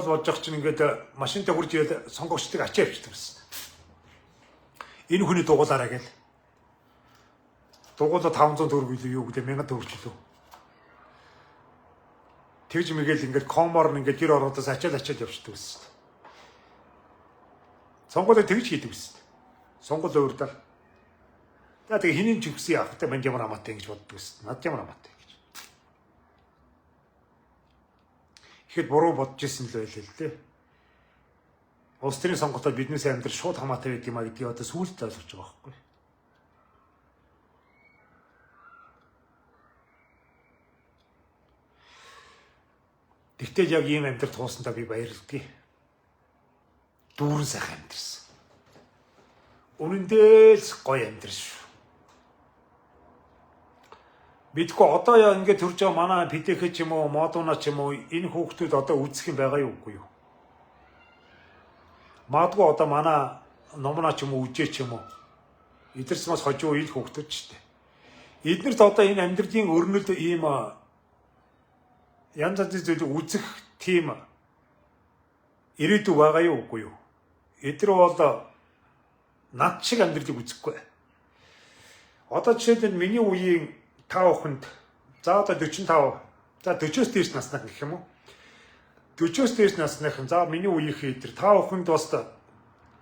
болж байгаа чинь ингээд машинтай хурж ирээд сонгогчдыг ачаа авчдаг гэсэн. Энэ хүний дугуулаараа гээл. Дугуулаа 500 төгрөг илүү юу гэдэг 1000 төгрөг илүү. Тэгж мэгэл ингээд комоор нь ингээд гэр ороодоос ачаал явчихдаг гэсэн. Сонгуулийг тэгж хийдэг гэсэн. Сонгуул өөрдөл. Тэгээ хинэн ч өгсөн явахтай манд ямар амаатай гэж боддог гэсэн. Над ямар амаатай гэж. Ихэд буруу бодож исэн л байлээ л дээ. Улс төрийн сонгуульд биднээс амьдрал шууд хамаатай байдаг юм а гэдгийг одоо сүүлд ойлгож байгаа байхгүй. Тэгтэл яг ийм амьдрал туусандаа би баярлалгүй. Дүүрэн сайхан амьдрсан. Үнэндээ л гоё амьдрсан шүү. Бидгүй одоо яа ингээд төрж байгаа манай ПДХ ч юм уу, модуна ч юм уу энэ хүүхдүүд одоо үзэх юм байгаа юу үгүй юу? Магадгүй одоо манай номноо ч юм уу үжээ ч юм уу. Эдэрсмас хожуу ил хүүхдүүд ч дээ. Эднэрт одоо энэ амьдралын өрнөлд ийм янз янзын зүйлийг үзэх тийм ирээдүй байгаа юу үгүй юу? Эдгээр бол над шиг амьдралыг үзэхгүй. Одоо жишээлбэл миний үеийн 5 охинд за одоо 45 за 40-с дээш наснах гэх юм уу? 40-с дээш насных за миний үеийнхээ эдгээр 5 охинд бас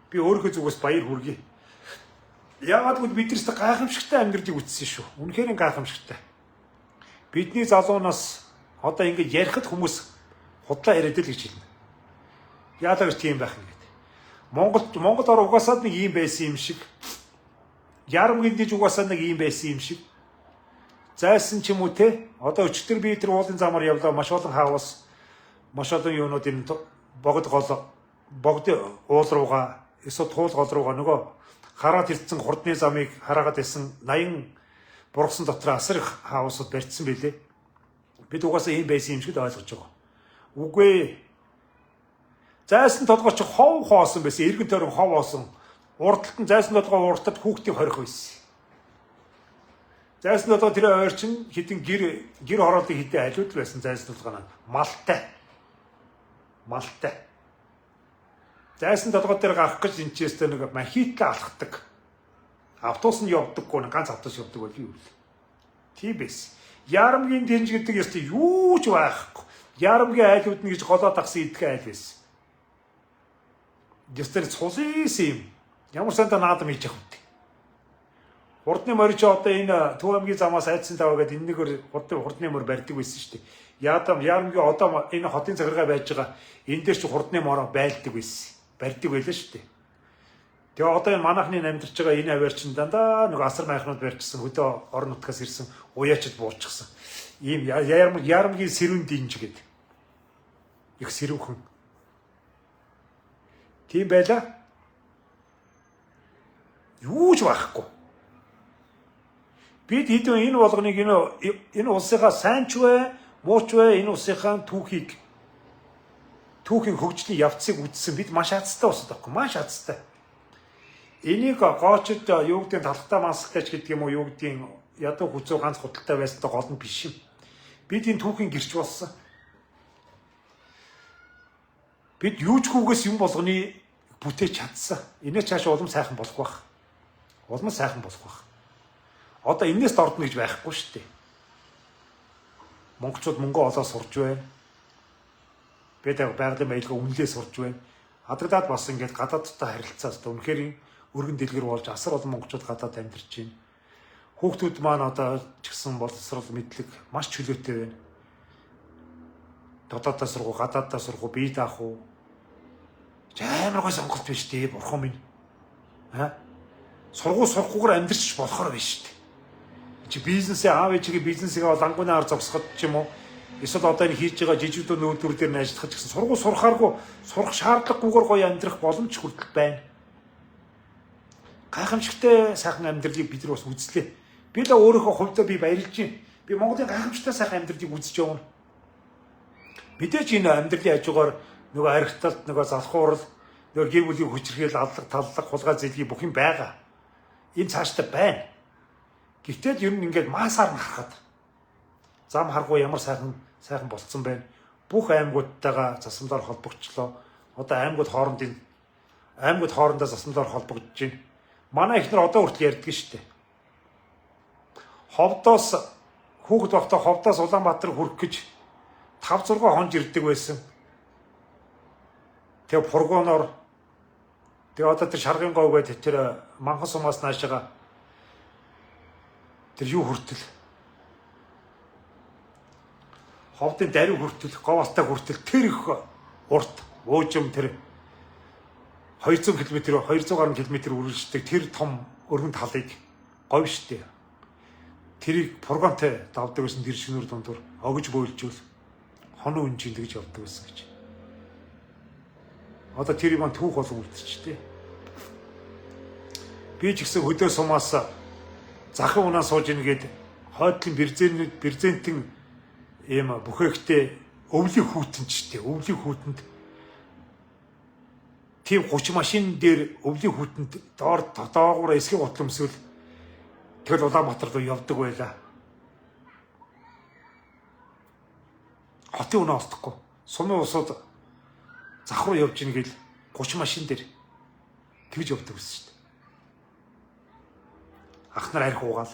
би өөрийнхөө зүгээс баяр хүргэе. Яагаад гэвэл бид нэрс гайхамшигтай амьдралыг үзсэн шүү. Үнэхээр гайхамшигтай. Бидний залуунаас одоо ингэ ярихад хүмүүс худлаа яриад л гэж хэлнэ. Яагаад гэж тийм байх юм бэ? Монгол ор угаасаад нэг юм байсан юм шиг. Ярамгийн дэж угаасаад нэг юм байсан юм шиг. Зайсан ч юм уу те. Одоо өчтөр би тэр уулын замаар явлаа маш олон хаавас маш олон юунууд энэ богд уул руугаа эсвэл туул гол руугаа нөгөө хараад ирсэн хурдны замыг хараагаад байсан 80 бургасан дотор асар их хаавсууд барьцсан билээ. Бид угаасаа ийм байсан юм шиг л ойлгож байгаа. Үгүй. Зайсан толгойч хов хоосон байсан. Иргэн тойрон хов хоосон. Урдталт нь зайсан толгой урдталт хүүхдийн хорих байсан. Зайсан толгой тэр ойрчин хитэн гэр хороолын хитэ алиуд байсан зайсан толгой нь малтай. Зайсан толгой дээр гарах гэж энэчээстэй нэг махитлаа алхдаг. Автобус нь явдаггүй, ганц автобус явдаг бол юу вэ? Тийм байсан. Ярамгийн дэнж гэдэг ёстой юу ч байхгүй. Ярамгийн айлууд нь гэж голоо дагсан идэх айл байсан. Ёстой цулын юм. Ямар санда наадам хийж явах вэ? Хурдны морич одоо энэ Төв аймгийн замаас айдсан таваа гэдэг энэгээр хурдны мор барьдаг байсан шүү дээ. Ярамгийн одоо энэ хотын захиргаа байж байгаа энэ дээр ч хурдны мороо байлдаг байсан. Барьдаг байлаа шүү дээ. Тэгээ одоо энэ манайхны амьдарч байгаа энэ аваар чинь дандаа нэг асар майхнууд барьчихсан хөдөө орон нутгаас ирсэн уяачд буурчихсан. Ийм ярамгийн сэрүүн динж гэдэг. Их сэрүүхэн. Тийм байла. Юу ч байхгүй. Бид хэдэн энэ болгоныг энэ улсынхаа сайн ч вэ, муу ч вэ энэ улсынхаа түүхийн хөгжлийн явцыг үзсэн бид маш хацтай усад байхгүй. Маш хацтай. Энийг гоочд юу гэдэг талхтаа мансагтайч гэдэг юм уу юу гэдэг ядуу хүзүү ганц худалтай байсантай гол нь биш юм. Бид энэ түүхийн гэрч болсон. Бид юучгүйгээс юм болгоны бүтээж чадсан. Инээс цааш улам сайхан болох байх. Улам сайхан болох байх. Одоо энээс дордно гэж байхгүй шүү дээ. Монголчууд мөнгө олоо сурж байна. Бид байгалийн баялгаа үнэлээ сурж байна. Хадагдаад бас ингээд гадаадтай харилцаас үнэхээр өргөн дэлгэр болж асар олон монголчууд гадаад амьдарч байна. Хүүхдүүд маань одоо ч гэсэн боловсрол мэдлэг маш чөлөөтэй байна. Дотооддоо сургуу, гадааддаа сургуу, бие даах уу? Амар гой сонголт биш дээ, бурхан минь. Сургуу сурахгүйгээр амьдрч болохоор биш дээ. Чи бизнесээ аав ээжигээ бизнесээ бол ангуунаар зогсоход ч юм уу эсвэл одоо энэ хийж байгаа жижигдүү нүүдүүр дээр нь ажиллах гэсэн сургуу сурахааргүй сурах шаардлагагүйгээр гоё амьдрах боломж хүртэл байна. Гайхамшигтай сайхан амьдралыг бид нар бас үзлээ. Би л өөрийнхөө хувьдаа би баярлж байна. Би Монголын гайхамшигтай сайхан амьдралыг үзэж явна. Мэдээж энэ амьдралын хажуугаар нөгөө архиталт, нөгөө залхуурал, нөгөө гэр бүлийн хүчирхийл, аллах, таллах, хулгай зэлгий бүх юм байгаа. Энэ цаашдаа байна. Гэхдээ ер нь ингээд масаар нь харахад зам харгуу ямар сайхан болцсон байна. Бүх аймагуудтайгаа засамлаар холбогдлоо. Одоо аймагуд хоорондоо засамлаар холбогдож байна. Манай ихнэр одоо хүртэл ярьдаг шүү дээ. Хүүхэд байхдаа Ховдоос Улаанбаатар хүрэх гэж 5-6 хонж ирдэг байсан. Тэгээ фургоноор тэгээ одоо тэр шаргын говь гэдэг тэр манхан сумаас наашаага тэр юу хүртэл Ховдын даруй хүртэл говьастай хүртэл тэр их урт уужим тэр 200 км 200 гаруй км үргэлжлэдэг тэр том өргөн талыг говь штэ. Тэрийг фургонтой давдаг гэсэн тэр шинээр дундуур огж бойлжүүл хоноо үнжинд гэж явдаг байсан гэж. Одоо тэр юм түүх болон үлдчихтэй. Би ч гэсэн хөдөө сумаас захын унаа сууж ийн гээд хойдлын бирзентэн ийм бүхээгтэй өвлийн хүүтэнчтэй. Өвлийн хүүтэнд тийм 30 машин дээр өвлийн хүүтэнд доогуур эсгийн гутал өмсвөл тэгэл Улаанбаатар руу явдаг байлаа. Хотын унаа олдохгүй. Сумын усууд зах руу явж ийн гэл 30 машин дээр тэгж явдаг байсан шүү дээ. Ах нар арх уугаал.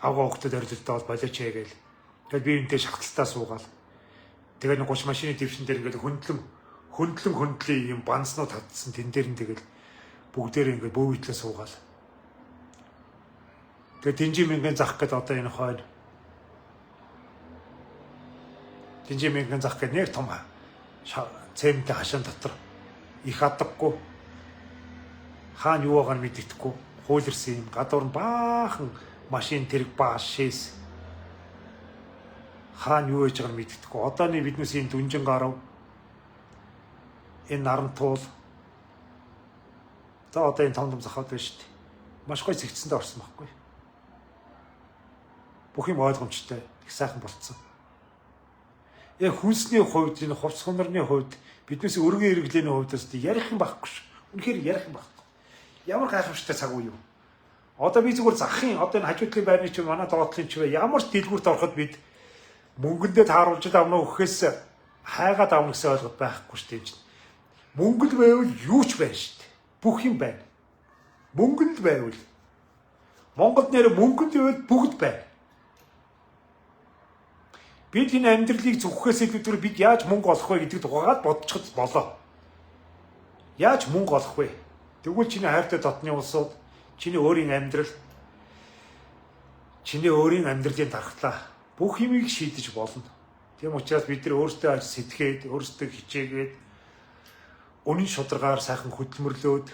Авгаа хөлтөд орилдоод болооч гээл. Тэгэл би энтэй шахалталтаа суугаал. Тэгээд 30 машины дэвшин дээр ингээд хөндлөн юм банцнууд татсан тэн дээр нь тэгэл бүгдээр ингээд бөөйтлээ суугаал. Тэгээд Динжи мянган зах гэдэг одоо энэ хойно. Динжи мянган зах гэдэг нэг том цемэнтэй хашаан дотор их адаггүй хаана юу байгааг мэддэхгүй хуйлэрсэн юм гадуур нь баахан машин тэрэг бааш шээс хаана юу хийж байгааг мэддэхгүй одооны биднээс энэ дүнжин гарав энэ наран туул за одоо энэ том захаад байна шүү дээ маш гоё зэгцэндээ орсон байхгүй бүх юм ойлгомжтой их сайхан болцсон яг хүнсний хувьд энэ хувцс хонорны хувьд биднээс өргөн хэрэглээний хувьдас ярих юм байхгүй ш. Үнэхээр ярих юм байхгүй. Ямар гайхамшигтай цаг үе юу. Одоо би зүгээр захын одоо энэ хажуудлын байрны чинь манай доотлын чинь ямар ч дэлгүүрт ороход бид мөнгөндөө тааруулж авна өгөхөөс хайгаад авна гэсэн ойлголт байхгүй ш тийм чинь. Мөнгөнд байвал юу ч байна ш. Бүх юм байна. Мөнгөнд байвал Монголд нэр мөнгөнд байвал бүгд байна. Бид энэ амьдралыг зөвхөөс илүүгээр бид яаж мөнгө олох вэ гэдэгт угаагаад бодчиход болоо. Яаж мөнгө олох вэ? Тэгвэл чиний хайртай дотны улсууд, чиний өөрийн амьдрал, чиний өөрийн амьдралын дархлаа бүх юмыг шийдэж болно. Тийм учраас бид нар өөрсдөө сэтгэхэд, өөрсдөө хичээгээд үнэн шударгаар сайхан хөдөлмөрлөөд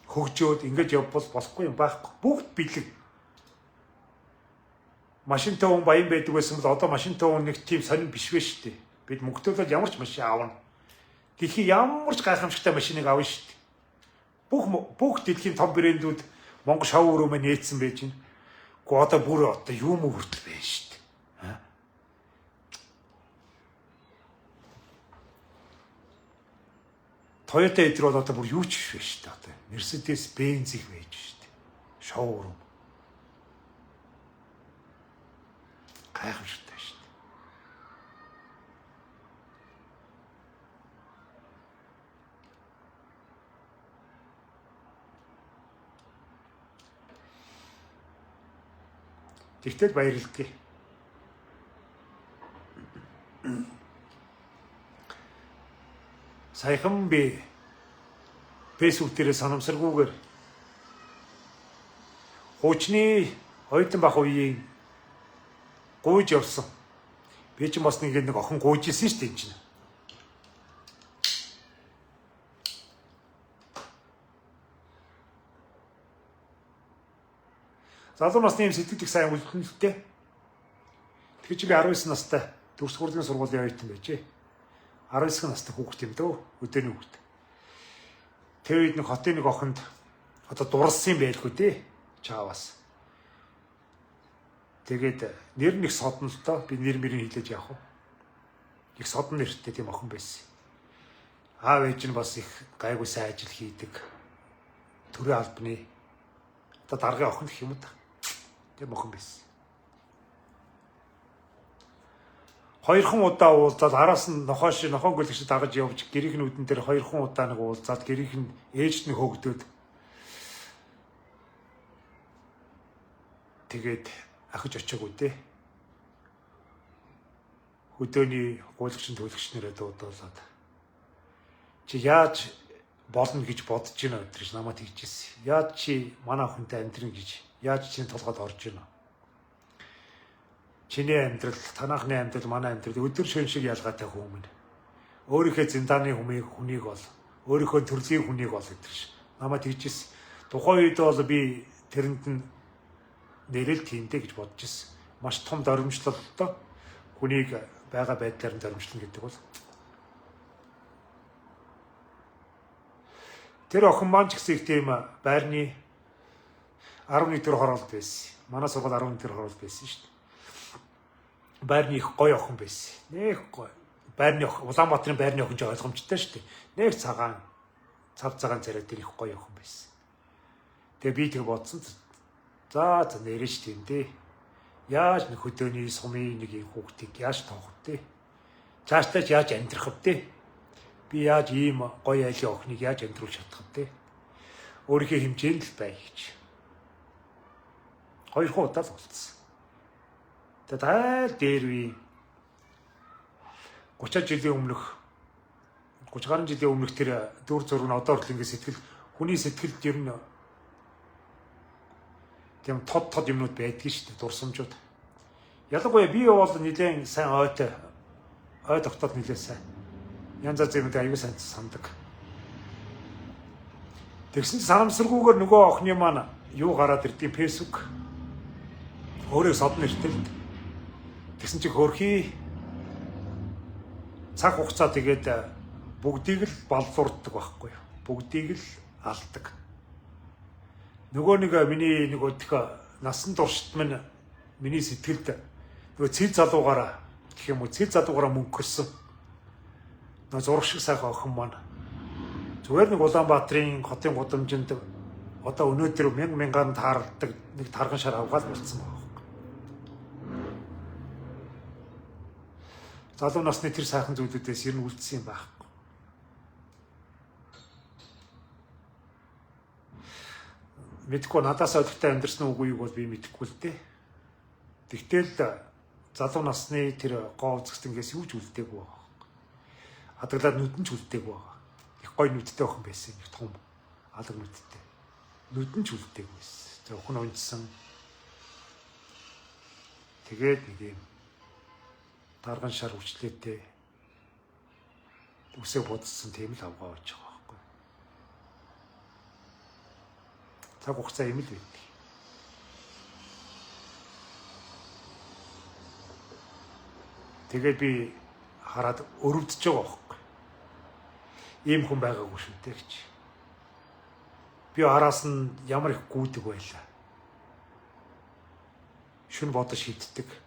хөгжөөд ингэж явбал болохгүй юм байхгүй. Бүгд бэлэг. Машинтай хүн баян байдаг байсан бол одоо машинтай хүн нэг тийм сонирн биш вэ шүү дээ. Бид мөнгөтэй бол ямар ч машин аавна. Дэлхийн ямар ч гайхамшигтай машиныг авна шүү дээ. Бүх дэлхийн том брэндүүд Монгол шоу өрөөмө нээсэн байж байна. Гэхдээ одоо бүр одоо юу мө хүртэл байна шүү дээ. Toyota эдэр бол одоо бүр юу ч биш байна шүү дээ. Одоо Mercedes Benz их байж шүү дээ. Шоу өрөөм. Гайхамшигтай шүү дээ. Тэгтэл баярлалаа. Саяхан би Facebook дээр санамсаргүйгээр хуучны оюутан бах үеийн гуйж явсан. Би ч бас нэг охин гуйж исэн шүү дээ энэ чинь. Залуу насны юм сэтгэл их сайн үлдэнэлтэй. Тэгэхээр чи би 19 настай төгс хүрлийн сургуулийн оюутан байжээ. 19 настай хүүхэд юм дөө, өдөөний хүүхэд. Тэр үед нэг хотын нэг охинд одоо дурлсан юм байлгүй дээ. Чаавас. Тэгээд нэр нэг содон л доо. Би нэр мэрийг хэлээж явах уу. Их содон нэртэй тийм охин байсан. Аав ээж нь бас их гайгүй сайн ажил хийдэг. Төрийн албаны одоо даргын охин гэх юм уу та. Тийм охин байсан. Хоёрхан удаа уулзаад араас нь нохоон гүлгч дагаж явж гэрийн нүдэн дээр хоёрхан удаа нэг уулзаад гэрийн ээжт нэг хөөгдөд тэгээд ахиж очиагүй дээ. Хөдөөний гүлгч төлөгчнэрээ дуудуулаад чи яаж болно гэж бодож байна өдрөж намайг тэгжсэн. Яаж чи манай охинтой амьдрын гэж яаж чинь толгойд орж байна. Чиний амьдрал, танахны амьдрал, манай амьдрал өдөр шөнө шиг ялгаатай хүмүүс. Өөрийнхөө зиндааны хүнийг бол, өөрийнхөө төрлийн хүнийг бол гэдэрш. Намайг тэгжсэн. Тухайн үед бол би тэрэнд нь нэрэл тиймтэй гэж бодож ирсэн. Маш том доромжлолтой хүнийг байгаа байдлаар нь доромжлно гэдэг бол. Тэр охин маань ч гэсэн их тийм байрны 11 дэх хороолт байсан. Манай сургууль 11 дэх хороолт байсан шүү дээ. Байрны их гоё охин байсан. Нэг гоё. Байрны Улаанбаатарын байрны охин ч ойлгомжтой шүү дээ. Нэг цагаан, цав цагаан царай дээр их гоё охин байсан. Тэгээ би тэг бодсон. За нэрэж тийм дээ. Яаж нэг хөдөөний сумын нэг хүүхдийг яаж тоох вэ? Цаашдаа яаж амьдрах вэ? Би яаж ийм гоё айлын охиныг яаж амьдруулж чадах вэ? Өөрийнхөө хэмжээнд л бай гэж. 2 удаа л уулзсан. Тэгээд дээр үе 30 жилийн өмнөх 30 гаруй жилийн өмнөх тэр дүр зураг нь одоо хүртэл ингэ сэтгэл хүний сэтгэлд ер нь тийм тод юмнууд байдгийг шүү дээ, дурсамжууд. Ялангуяа би бол нэлээд сайн ой тогтоод нэлээд сайн. Янз бүрийн аюул сайн сандаг. Тэгсэн чинь санамсаргүйгээр нөгөө охины маань юу гараад ирдیں۔ Facebook өөрөө содон нэртэй. Тэгсэн чинь хөрхий цаг хугацаа тэгээд бүгдийг л баллуурддаг байхгүй юу? Бүгдийг л алдаг. Нөгөө нэг миний нэг өдөх насан туршид минь миний сэтгэлд нөгөө цэц залуугаараа гэх юм уу цэц залуугаараа мөнгөрсөн. Нөгөө зураг шиг сайхан охин маань зүгээр нэг Улаанбаатарын хотын гудамжинд одоо өнөөдөр мянган таардаг нэг тарган шар авгаад болцсон байна. Залуу насны тэр сайхан зүйлүүдээс ер нь үлдсэн юм байна. Мэдгүй надаас олигтой амьдрсан үгүй юу бол би мэдэхгүй л дээ. Тэгтэл залуу насны тэр гоо үзэгтэнгээс юу ч үлдээгүй байна. Адаглаад нүдэн ч үлдээгүй байна. Их гой нүдтэй охин байсан. Их том алга нүдтэй. Нүдэн ч үлдээгүй байсан. Зөвхөн унжсан. Тэгээд нэг юм дарган шар хүчлээтэй үсэг бодсон тийм л авгаа болж байгаа байхгүй. Цаг хугацаа юм л байдаг. Тэгээд би хараад өрөвдөж байгаа байхгүй. Ийм хүн байгаагүй шүү дээ гэж. Би араас нь ямар их гүйдэг байлаа. Шүн бодож шийддэг.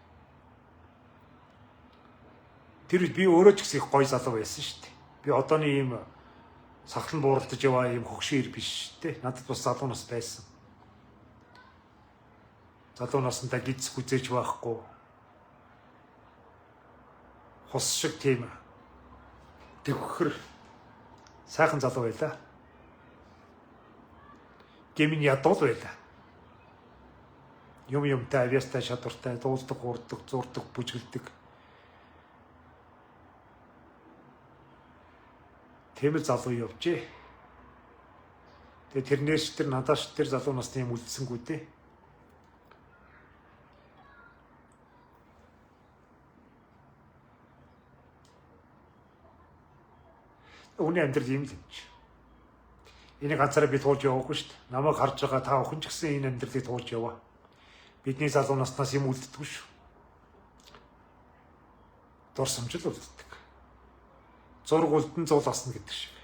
Тэр би өөрөө ч гэсэн их гоё залуу байсан шүү дээ. Би одооны ийм сахлан бууралдаж яваа ийм хөгшөөр биш дээ. Надад бас залуу нас байсан. Залуу насндаа гидс хүзээж байхгүй. Хос шиг тийм тэгвхэр сайхан залуу байлаа. Гэмийн ядуул байлаа. юмтай, авьяастай, чадвартай, дуулдаг, хуурдаг, зурдаг, бүжгэлдэг. Тийм л залуу явжээ. Тэгээ тэрнээс тэр надаас тэр залуу насны юм үлдсэнгүү дээ. Үүний амьдрал юм л юм чи. Энийг ганцаараа би туулж яваагүй шүү дээ. Намайг харж байгаа та охин ч гэсэн энэ амьдралыг туулж яваа. Бидний залуу наснаас юм үлддэггүй шүү. Дурсамжил үлддэг. Зург үлдэн зуул асна гэдэг шиг.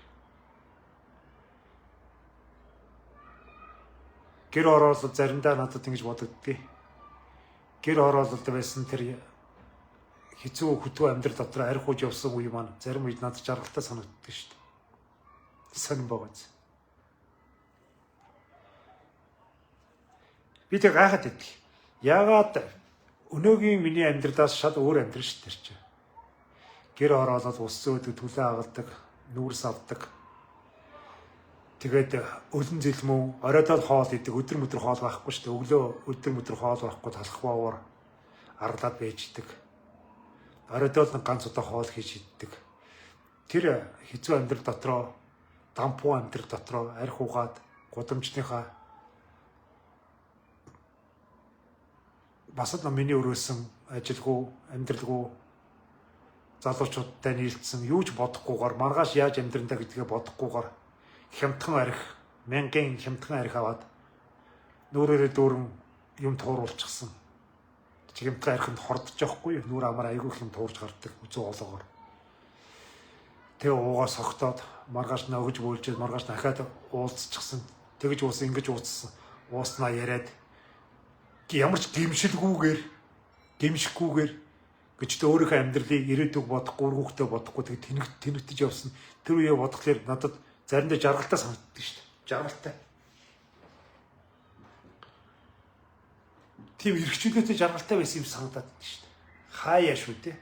Гэр ороод заримдаа надад ингэж бодогддгийг. Гэр ороод байсан тэр хэцүү хөтөө амьдрал дотор арх ууж явсан үе маань зарим үед надад жаргалтай санагддаг шүү дээ. Сонирн богоц. Би тэг гайхаад идэх. Яагаад өнөөгийн миний амьдралаас шал өөр амьдрал шүү дээ чи. Гэр ороод ус зөөдөг, түлээ агалдаг, нүүрс авдаг. Тэгээд өлөн зэлмүү, оройдоо хоол идэг, өдөр мөдөр хоол байхгүй шүү дээ. Өглөө өдөр мөдөр хоол байхгүй талах баавар арлаад байждаг. Оройдоо ганц удаа хоол хийж иддэг. Тэр хэцүү амьдрал дотроо, дампуу амьдрал дотроо арх угаад гудамжныхаа бас л миний өрөөсөн ажилгүй, амьдралгүй залуучуудтай нийлцсэн юу ч бодохгүйгээр маргааш яаж амьдрандаа гэдгээ бодохгүйгээр хямдхан арх, мянган хямдхан арх аваад нүрээрээ дүүрэн юм тууруулчихсан. Хямдхан архинд хордож явахгүй юу? Нүр амар айгүй юм туурж гардаг үзүү олоогоор. Тэгээ уугаа согтоод маргааш нөгөж бөөлжээд маргааш дахиад уулзчихсан. Тэгэж уусан, ингэж ууцсан. Ууснаа яриад ямар ч гимшилгүйгээр гэж тэ өөрийнхөө амьдралыг ирээдүг бодохгүй, үргүүхтэй бодохгүй тэгээ тэнэгтэж явсан. Тэр үеэ бодглохлоор надад заримдаа жаргалтай санагддаг шүү дээ. Жаргалтай. Тийм эргчүүлээтэй жаргалтай байсан юм санагдаад байдаг шүү дээ. Хаяа шүү дээ.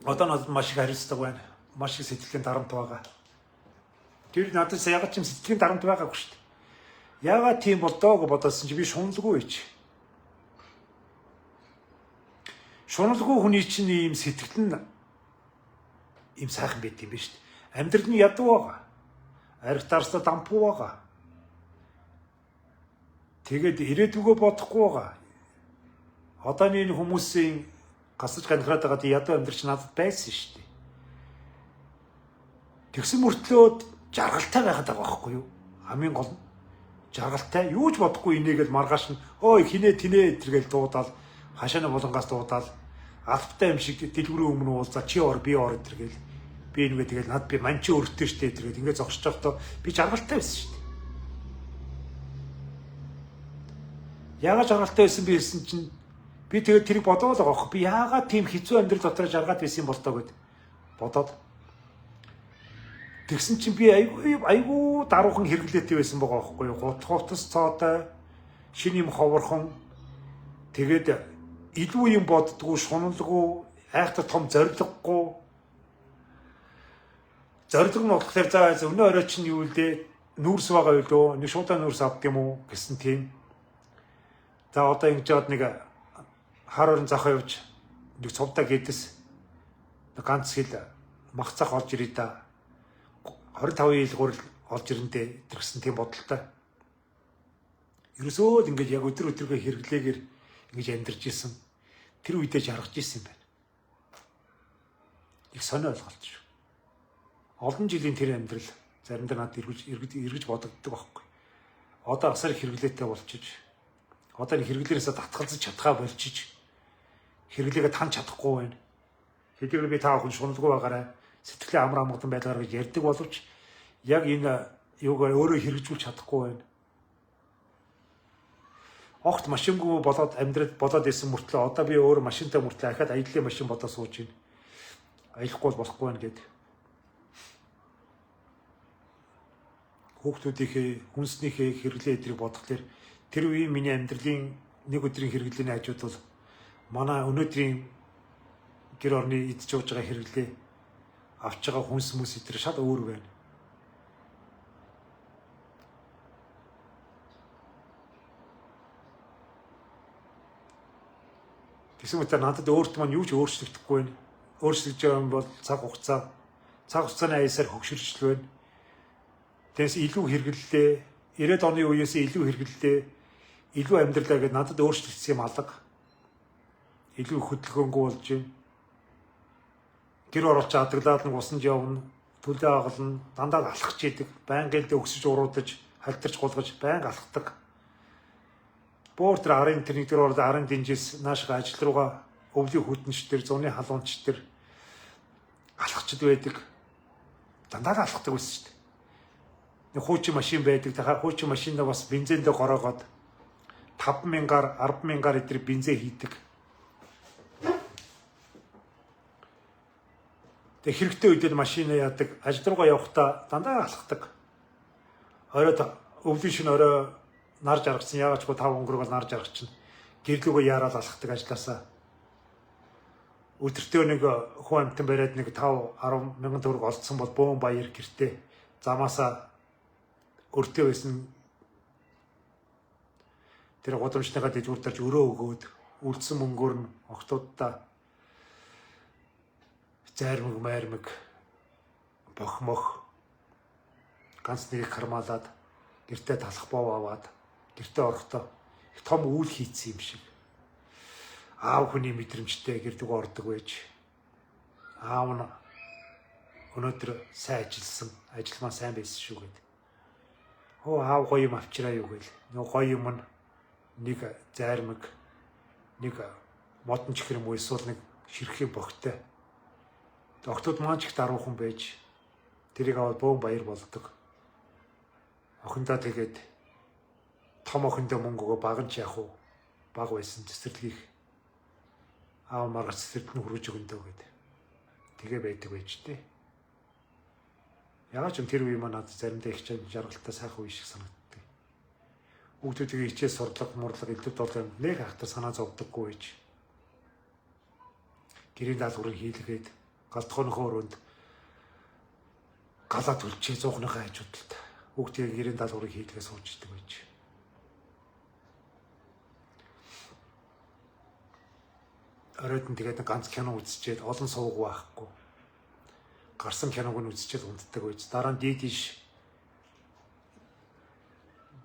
Одоо надад маш их хариуцлага байна. Маш их сэтгэлийн дарамт байгаа. Тэр надад ягаад ч юм сэтгэлийн дарамт байгаагүй шүү дээ. Ягаад тийм болдоо гэж бодсон чи би шуналгүй ич. Шуналгүй хүний чинь ийм сэтгэл нь ийм сайхан байт юм биш үү? Амьдрал нь ядуу байгаа. Арх дарстай дампуу байгаа. Тэгээд ирээдүгөө бодохгүй байгаа. Одооний энэ хүмүүсийн гасаж ганхраад байгаа ядуу амьдрал чинь надад байсан шүү дээ. Тэгсэн мөртлөө жаргалтай байгаад байгаа байхгүй юу? Хамгийн гол нь жаргалтай юу ч бодохгүй инээгээл маргааш нь ой хинээ тинээ тэргээл дуудаал хашааны булангаас дуудаал албатай юм шиг дэлгүүрийн өмнө уулзаа чи ор би ор тэргээл би нэгэ тэгэл над би манчи өртөө штэ тэргээл ингээд зогсож байхдаа би жаргалтай байсан штэ. Яагаад жаргалтай байсан би хэлсэн чинь би тэгээд тэрийг бодоод байгаа байхгүй би яагаад тийм хэцүү амьдрал дотор жаргаад байсан юм бол тоо гэд бодоод тэгсэн чинь би айгүй даруухан хэрэглээтэй байсан байгаа байхгүй юу? Хувцас цоотой, шинэ юм ховорхон тэгээд илүү юм боддгоо, шуналгүй, айхтар том зориггүй. Зориг нь болохоор за өнөө орой чинь юу вэ? Нүүрс байгаа юу лөө? Нэг шуудаа нүүрс авд юм уу гэсэн тийм. За одоо ингэж жаад нэг хар орон захаа явж нэг цовдаа гэдэс ганц хил мах цах олж ирээ да. 25 ил гурил олж ирэндээ тэрсэн тийм бодолтой. Ерөөсөө л ингэж яг өдөр өдрөөгөө хэрэглээгээр ингэж амьдарч исэн. Тэр үедээ жаргаж исэн юм байна. Их сонио ойлголт шүү. Олон жилийн тэр амьдрал заримдаа надад эргэж бодогддог байхгүй. Одоо асар хэрэглээтэй болчиж, одоо хэрэглээрээсээ татгалзаж чадхаа болчиж, хэрэглээгээ тань чадахгүй байна. Хэдийгээр би та бүхэн шуналгүй байгаарай. Сэтгэлийн амар амгалан байлгаар гэж ярьдаг боловч яг энэ юугаар өөрөө хэрэгжүүлж чадахгүй байна. Огт машингүй болоод амьдрал болоод исэн мөртлөө одоо би өөр машинтай мөртлөө ахаад аяллаа машин бодоо сууж байна. Аялахгүй болохгүй байна гэд. Хүүхдүүдийнхээ, хүнснийхээ хэрэглээ эдрийг бодглохлоор тэр үеийн миний амьдралын нэг өдрийн хэрэглээний хажууд бол манай өнөөдрийн гэр орны идж ууж байгаа хэрэглээ авч байгаа хүнс хүмүүс эдгээр шал өөр байна. Гэсэн мэт надад өөрт маань юу ч өөрчлөгдөхгүй байна. Өөрчлөгдөж байгаа юм бол цаг хугацааны аясаар хөгшөрч байна. Тэгээс илүү хэрэглэлээ, 90-ад оны үеэс илүү хэрэглэлээ, илүү амьдралаа гэдээ надад өөрчлөгдсөн юм алга. Илүү хөдөлгөөнгүй болж байна. Гэр оролч адаглаад нэг усанд явна, төлөө агална, дандаа алхаж идэг, байнгын л өксөж уруудаж, халтарч гулгаж, байнга алхдаг. Боор тэр арын тэр нэг дээр ороод арын динжээс наашгаа ажил руугаа өвлийн хүтэнч тэр зуны халуунч тэр алхачд байдаг. Дандаа алхдаг байсан шүү дээ. Нэг хуучин машин байдаг. Тэгэхээр хуучин машиндаа бас бензиндээ гороогоод 5,000-аар 10,000-аар эдгээр бензин хийдэг. Тэг хэрэгтэй үедээ машинаа яадаг, ажил руугаа явахдаа дандаа алхдаг. Оройд өвлийн шин орой нар жаргацсан яагаад ч 5 өнгөрөөгөө нар жаргачихна. Гэрлүүгөө яарал алхдаг ажилласаа. Өдөртөө нэг хүн амтан бариад нэг 5-10 мянган төгрөг олдсон бол бөөн баяр гэртээ замаасаа өртөө байсан тэр годамжныхаа дэжгүүр дарж өрөө өгөөд үлдсэн мөнгөөр нь охтуудаа зайрмаг майрмаг бохмох ганц нэг хармаалаад гэртээ талах бов аваад гэртээ орохдоо их том үйл хийцсэн юм шиг. Аав хүний мэдрэмжтэй гэрдэг ордог байж. Аав нь өнөөдөр сайн ажилласан, ажил маань сайн байсан шүү гэдэг. Хөө аав гоё юм авчираа юу гээл. Нэг гоё юм нэг зайрмаг, нэг модон чихэр юм уу эсвэл нэг ширхэг богтой. Охтууд маань ч их даруухан байж тэрийг аваад бөөн баяр болдог. Охиндоо тэгээд том охиндоо мөнгө өгөө баг нь ч яах вэ? Баг байсан цэцэрлэгийг аав маргац цэцэрлэг нь хөргөж өгөндөө гэдэг. Тэгээ байдаг байж тээ. Ягаад ч тэр үе маань надад заримдаа их жаргалтай сайхан үе шиг санагддаг. Хүүхдүүдийн хичээл сурдлага, мурлага илүү долоо нэг хахтар санаа зовдөггүй байж. Гэрийн даалгаврыг хийлгээд галтхооныхоо өрөөнд галаа төлчээ 100-ныхаа хажуудалд хүүхдийн гэрийн даалгаврыг хийлгээ сууж идэг байж. Оройд нь тэгээд ганц кино үзчихээд олон сууг байхгүй. Гарсан киног нь үзчихээд унтдаг байж. Дараа нь дидиш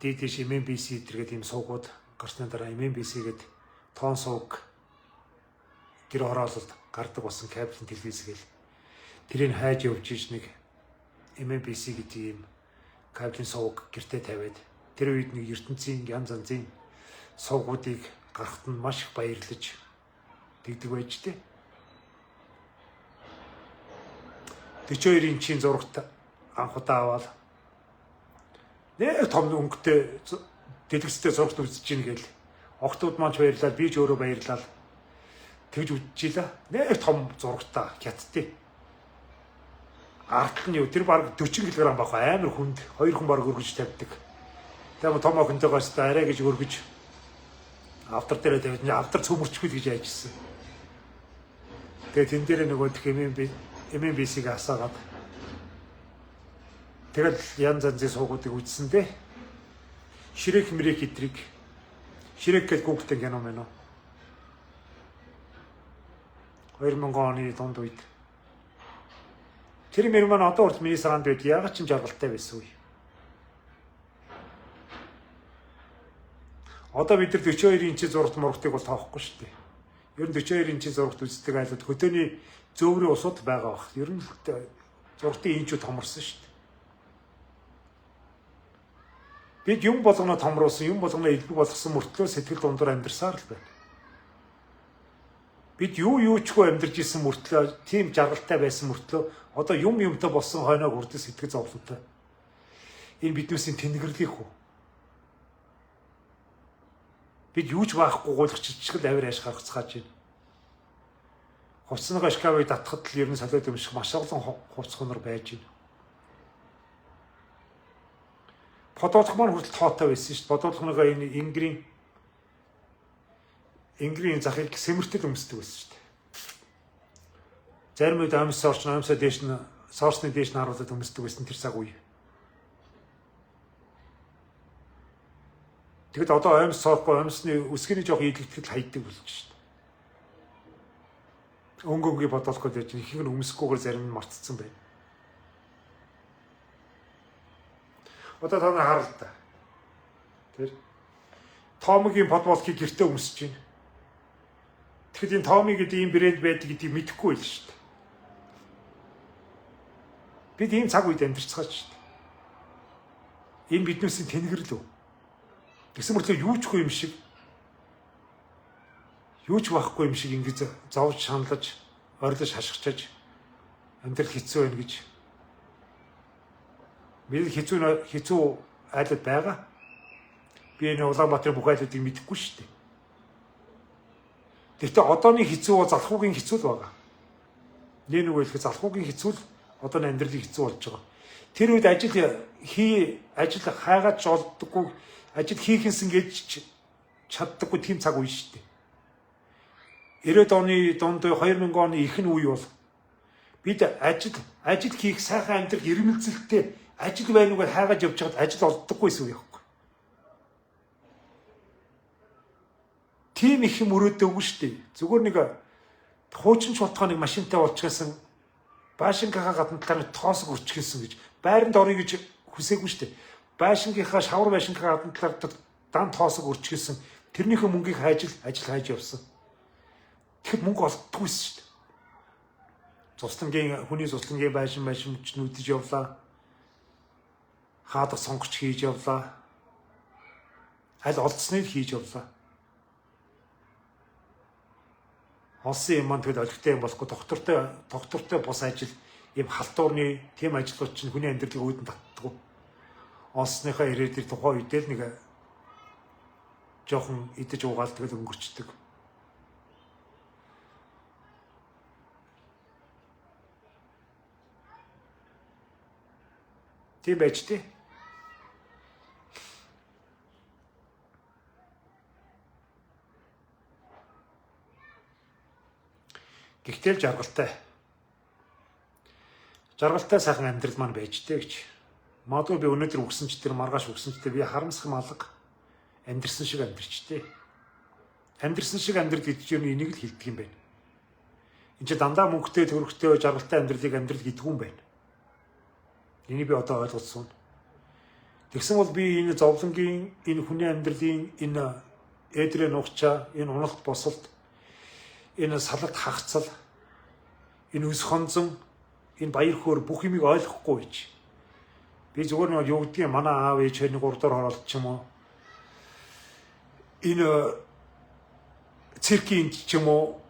MNBC тэргээд ийм суугууд гарсны дараа MNBC гээд тоон сууг гэр хороололд гардаг болсон кабель телевиз гээл тэрийг хайж явж иж нэг MNBC гэдэг ийм кабелийн сууг гэртээ тавиад тэр үед нэг ертөнцийн янз янзын суугуудыг гаргахад нь маш их баярлаж тэгдэг байж тээ. 42 инчийн зурагт анх удаа аваад нэг том өнгөтэй дэлгэцтэй зурагт үзэж гин гээл охтууд маань ч баярлаад би ч өөрөө баярлаад тэгж үзчихлээ. Нэг том зурагтаа хятадтэй. Арт нь юу тэр баг 40 кг байх амар хүнд 2 хүн баг өргөж тавьдаг. Тэгээ том охинтойгоос арай гэж өргөж автар дээрээ тавьж автар цөмөрчгүй гэж яажсэн. Тэгээ тэн дээр нөгөө MNBC-г асаагаад тэгэл янз янзын суугуудыг үзсэн дээ. Ширек мэрек идрийг ширек гэж гуглдэн кино мэнэ. 2000 оны дунд үед. Тэр мөр маань одоо урд миний саранд байд ягаад ч жаргалтай байсан үе. Одоо бид нар 42 инчийн зурагт мурагтыг бол тоохгүй шүү дээ. Ер нь 42 инчийн зурагт үздэг айлууд хөдөөний зөөврийн усууд байгаа бах. Ер нь зургтын инчүүд томорсон шүү дээ. Бид юм болгоно томруулсан, юм болгоно илбэг болгосон мөртлөө сэтгэл дундуур амьдарсаар л байна. Бид юучгүй амьдарч исэн мөртлөө, тийм жаргалтай байсан мөртлөө одоо юмтай болсон хойноог хүртэл сэтгэл зовлонтой. Энэ биднээсийн тэнгэрлэх үү? Бид юуч байхгүй гуйлгаччихл авир яаш гаргацгааж байна. Хувцсныгаа шкавыг татхад л ер нь солиод юм шиг маш олон хувцс хонор байж байна. Подоолох маань хүртэл тоотой байсан шүү дээ. Подоолохныгаа энэ Ингрийн захыг сэмэртэл өмсдөг байсан шүү дээ. Зарим үед амьсаа дээш нь соорсны дээш нь харуулад өмсдөг байсан тэр цаг үе. Тэгэд одоо амьс соохгүй амьсны өсгөний жоох ийлэгдэхэд хайдаг болж шүү дээ. өнгө бодолох гэж ихэнх нь өмсгүйгээр зарим нь мартцсан байна. Одоо та нар хараа л та. Тэр Томигийн футболкийг гэртээ өмсөж байна. Тэгэхэд энэ Томи гэдэг ийм брэнд байдаг гэдгийг мэдэхгүй байл шүү дээ. Бид ийм цаг үед амьдарч байгаа шүү дээ. Энэ биднээс тэнэгэрл үү? Тэгсэн мөртлөө юу ч юм шиг юу ч байхгүй юм шиг ингэж зовж шаналж, орилж хашгичаж амьдрал хэцүү байна гэж. Бид хэцүү айлд байгаа. Би энэ Улаанбаатарын бүх айлуудыг мэдэхгүй шүү дээ. Гэхдээ одооний хэцүү залхуугийн хэцүү л байгаа. Нэг хэлэх залхуугийн хэцүү л одооний амьдралын хэцүү болж байгаа. Тэр үед ажил хайгаад олддоггүй, ажил хийхэнс ингэж чаддаггүй тийм цаг үе шүү дээ. 90-ад оны дунд 2000 оны ихэнх үе бол бид ажил хийх сайхан амьдрал ирмэлзэлтэй ажил байна уу гэж хайгаад явж байгаад ажил олддоггүйсэн үе байхгүй. Тийм их юм өрөөдөөгүй шүү дээ. Зүгээр нэг хуучин чултгаа нэг машинтай болчихсон Баашингийнхаа гадна талаар тоосог өрчихсэн гэж байранд орё гэж хүсээгүй шүү дээ. Баашингийнхаа шавар байшингийнхаа гадна талаар дан тоосог өрчихсэн тэрнийхээ мөнгийг хайж явсан. Тэгэхэд мөнгө олддоггүйсэн шүү дээ. Хүний цуслангийн байшин нүдэж явлаа. Хаадах сонгоч хийж явлаа. Аль олдсныг хийж явлаа. Олсон юм маань тэгэл олигтой юм болохгүй доктортой бус ажил ийм халтуурны тийм ажлууд чинь хүний амьдралыг өөдөн татдаг. Олсныхаа ирээдүйн тухайн үедээ нэг жоохон идэж уугаал тэгэл өнгөрчдөг. Тийм байж тээ. Гэхдээ л жаргалтай. Жаргалтай сайхан амьдрал маань байж тээ гэж. Магадгүй би өнөөдөр үгсэн ч тэр маргааш үгсэн ч тэр би харамсах малга амьдрсан шиг амьдрч тээ. Амьдрсан шиг амьдрал гэж юм энийг л хэлдэг юм байна. Энд чи дандаа мөнгөтэй төрөхтэй жаргалтай амьдралыг амьдрал гэдэг юм байна. Энийг би одоо ойлгосон. Тэгсэн бол би энэ зовлонгийн, энэ хүний амьдралын энэ эдрээ нухчаа, энэ уналт босолт, энэ салгат хагцал, энэ үс хонзон, энэ баяр хөөр бүх юмыг ойлгохгүй байж. Би зүгээр нэг юу гэдгийг манай аав ээж нэг урдаар хороолт ч юм уу. Энэ циркийн ч юм уу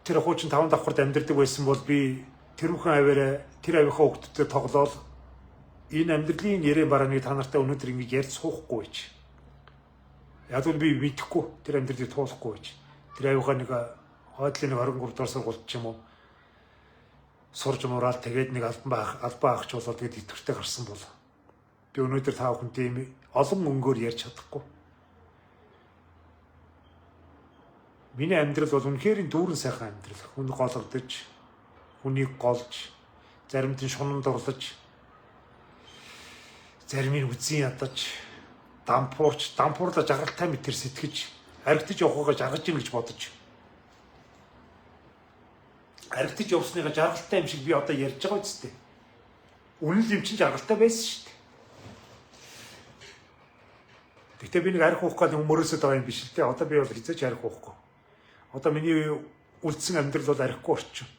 тэр хуучин 5 давхарт амьдардаг байсан бол би тэр бүхэн аваараа тэр авийнхаа хүүхдтэй тоглоол энэ амьдралын нэрийн барааны та нартай өнөөдөр ингэж ярьж суухгүй байж. Яг л би мэдэхгүй тэр амьдралыг туулахгүй байж. Тэр авийнхаа нэг хойдлын 23 дугаар сургуульд ч юм уу сурж муурал тэгээд нэг албан агч болоод тэгээд идэвхтэй гарсан бол би өнөөдөр та бүхэн тийм олон өнгөөр ярьж чадахгүй. Миний амьдрал бол үнэхээр дүүрэн сайхан амьдрал. Хүн голгодож, хүнийг голж, заримд нь шунанд орлож, зарим нь үзэн ядаж, дампуурлаж жаргалтай мэтэр сэтгэж, аригтаж явахгаа жаргаж ийн гэж бодож. Аригтаж явсныгаа жаргалтай юм шиг би одоо ярьж байгаа үстэй. Үнэн л юм чинь жаргалтай байсан шүү дээ. Гэтэ би нэг арих уух гал өмөрөөсөд байгаа юм биш л дээ. Одоо би бол хизээч арих уухгүй. Одоо миний үлдсэн амьдрал бол арихгүй орчин.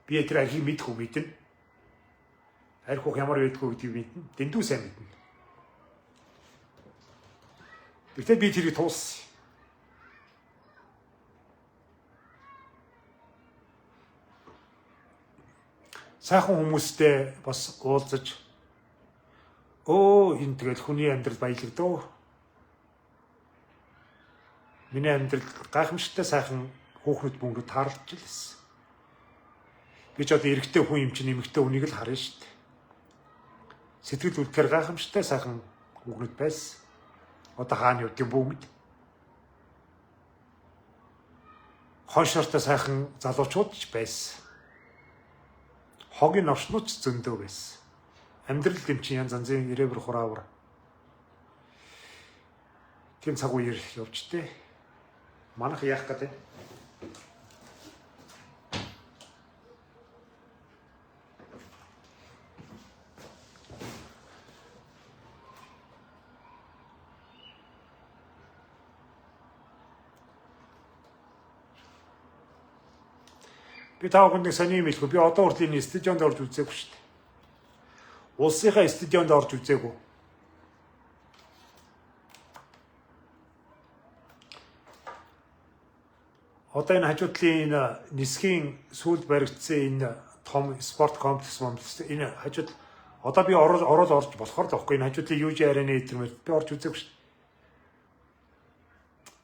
Би тэр архийг мэднэ. Арих уух ямар байдгүй гэдгийг мэднэ. Дэндүү сайн мэднэ. Гэтэ би тэрийг тууссан. Сайхан хүмүүстэй бас уулзаж энэ тэгэл хүний амьдрал баялагдав. Миний амьдрал гайхамшигтай сайхан хүүхнүүд мөнгөд таарлаж илсэн. Би ч одоо эрэгтэй хүн юм чинь эмэгтэй хүнийг л харна шүү дээ. Сэтгэл үлдэхээр гайхамшигтай сайхан хүүхнүүд байсан. Одоо хаана явдгийг бүгд. Хоншортой сайхан залуучууд ч байсан. Хогийн орчнууд ч зөндөө байсан. Амьдрал гэм чинь янз янзын ирээвэр хураавар. Тийм цаг үеэр явж тээ. Манайх яах гэдэг. Би та бүхэнд нэг сони юм хэлэхгүй. Би одоо хүртэл энэ стадионд орж үзээгүй шүү дээ. Улсынхаа стадионд орж үзээгүй. Одоо энэ хажуудлын энэ нисхийн сүүлд баригдсан энэ том спорт комплекс энэ хажууд одоо би орж болохоор л байхгүй. Энэ хажуудлын UJ Arena эдгэрмээр би орж үзээгүй шүү дээ.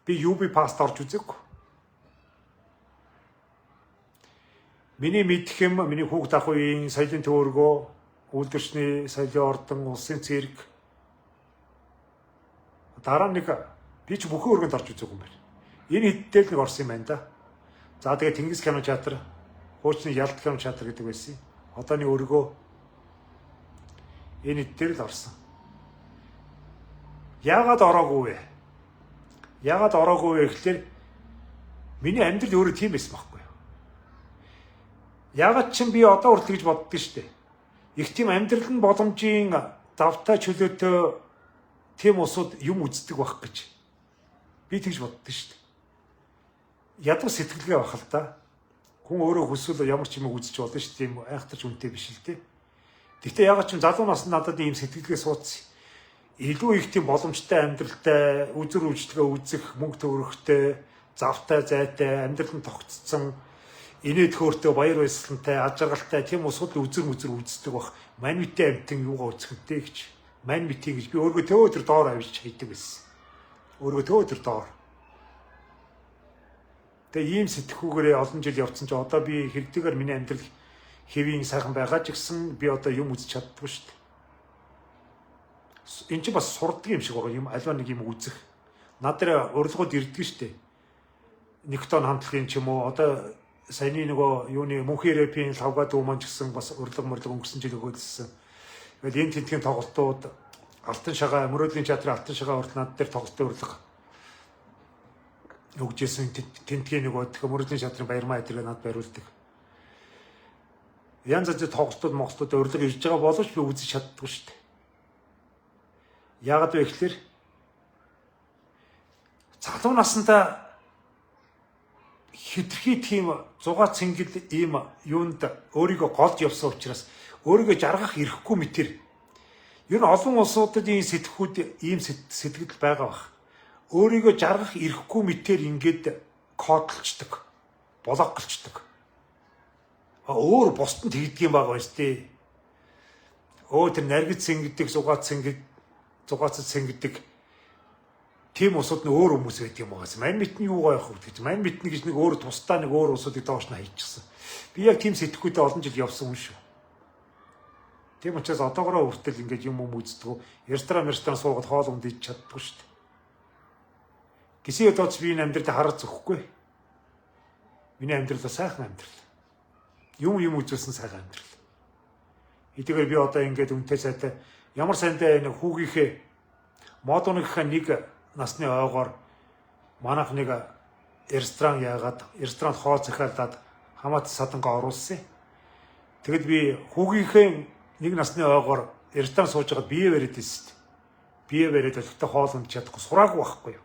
Би UB Pass орж үзээгүй. Миний мэдх юм, миний хүүхд ах үеийн соёлын төвөргөө, үйлдвэрчний соёлын ордон, улсын цэрэг. Дараа нэг би ч бүхэн өргөнд орж үзээгүй юм байна. Энэ хэддэл нэг орсон юм байна да. За тэгээ Тэнгис кинотеатр, хуучны Ялт кинотеатр гэдэг байсан. Одоо нэг өргөө энэ хэддэл л орсон. Яагаад ороогүй вэ? Яагаад ороогүй вэ гэхэлэр миний амьдрал өөрөө тийм байсан байхгүй. Яагаад ч би одоо хүртэл гэж боддог шүү дээ. Их тийм амьдрал нь боломжийн давтай чөлөөтэй тийм усуд юм үздэг байх гэж. Би тэгж боддог шүү дээ. Ядуу сэтгэлгээ байх л да. Хүн өөрөө хүсвэл ямар ч юм үзэж болно шүү дээ. Тийм айхтарч үнэтэй биш л дээ. Гэхдээ яагаад ч залуу наснд надад ийм сэтгэлгээ суудсан. Илүү их тийм боломжтой амьдралтай, үзэр үйлчлэгээ үзэх, мөнгө төгрөгтэй, завтай, зайтай, амьдрал нь тогтцсон инээд хөөртэй баяр баясгалантай, аж аргалтай тийм усуд үзэр үздэг бах. Мань митийн амтэн юугаа үзэхэнтэй гэж. Мань митийн гэж би өөргөө төөдөр доор авчиж хайдаг байсан. Өөргөө төөдөр доор. Тэгээ ийм сэтгүүгээрээ олон жил явцсан чи одоо би хэрдгээр миний амьдрал хэвийн сайхан байгаа ч гэсэн би одоо юм үзэж чаддгүй шүү дээ. Энд чи бас сурдаг юм шиг байгаа юм альва нэг юм үзэх. Над дээр урилгууд ирдэг шүү дээ. Ньютон хамтлагийн ч юм уу одоо саяны нөгөө юуны мөнхийн рэпийн лавга дүү маань ч гэсэн бас урилга өнгөрсөн жил өгөөдсөн. Тэгэл энэ тентгийн тоглолтууд Алтан шагаа мөрөөдлийн театрын Алтан шагаа урд над дээр тоглолтын урилга өгчээсэн тентгийн нөгөө мөрөөдлийн театрын баярмаа эдгээр над бариулдаг. Янз бүрийн тоглолтууд Монголд урилга ирж байгаа боловч би үзэж чаддгүй шүү дээ. Яагаад вэ гэхээр залуу наснда хитрхи тийм зугаа цэнгэл ийм юунд өөрийгөө голж явсан учраас өөрийгөө жаргах ирэхгүй мэтэр. Ер нь олон улсуудад ийм сэтгхүүд ийм сэтгэл байгаа бах. Өөрийгөө жаргах ирэхгүй мэтэр ингээд кодлцдаг, блоколчдаг. Өөр бусд нь тэгдэг юм байгаа биз дээ. Тэр наргиц цэнгдэг, зугаац цэнгдэг тийм усууд нь өөр хүмүүс байдаг юм байгаас. Мань митний юугаа явах вэ гэж. Мань митний гэж нэг өөр тусдаа нэг өөр усуудыг доош нь хайчихсан. Би яг тийм сэтгхүүтэй олон жил явсан хүн шүү. Тийм учраас одоогороо хүртэл ингэж юм үздэг. Ресторан суугаад хоол унд идэж чаддгүй шүү дээ. Гисээ удаач би энэ амьдралд хараад зөхгүй. Миний амьдрал сайхан амьдрал. Юм үзүүлсэн сайхан амьдрал. Эдгээр би одоо ингэж үнтэй сайтай ямар сайнтай нэг хүүгийнхээ модоныхаа нэг насны ойгоор манайх нэг ресторанд хоол захиалаад хамаат садангаа оруулсан. Тэгэд би хүүгийнхээ нэг насны ойгоор ресторан сууж байгаад бие бариад ирсэн. Бие бариад өдөртөө хоол унд чадахгүй сураагүй байхгүй юу.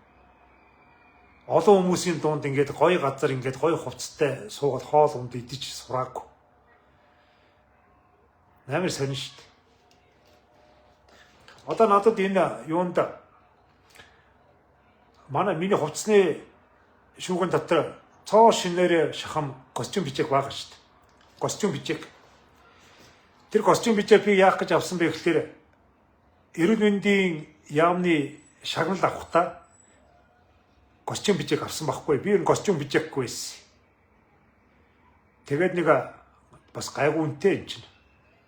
Олон хүмүүсийн дунд ингээд гоё газар ингээд гоё хувцастай суугаад хоол унд идэж сураагүй. Намайг сонин шүү дээ. Одоо надад энэ юунд миний хувцсны шүүгэн дотор цоо шинээр шахам костюм бичээг байгаа шүү дээ. Костюм бичээг. Тэр костюм бичээг би яах гэж авсан бэ гэхээр эрүүл мэндийн яамны шагнал авахдаа костюм бичээг авсан байхгүй. Би энэ костюм бичээхгүй байсан. Тэгээд нэг бас гайгүй үнэтэй юм чинь.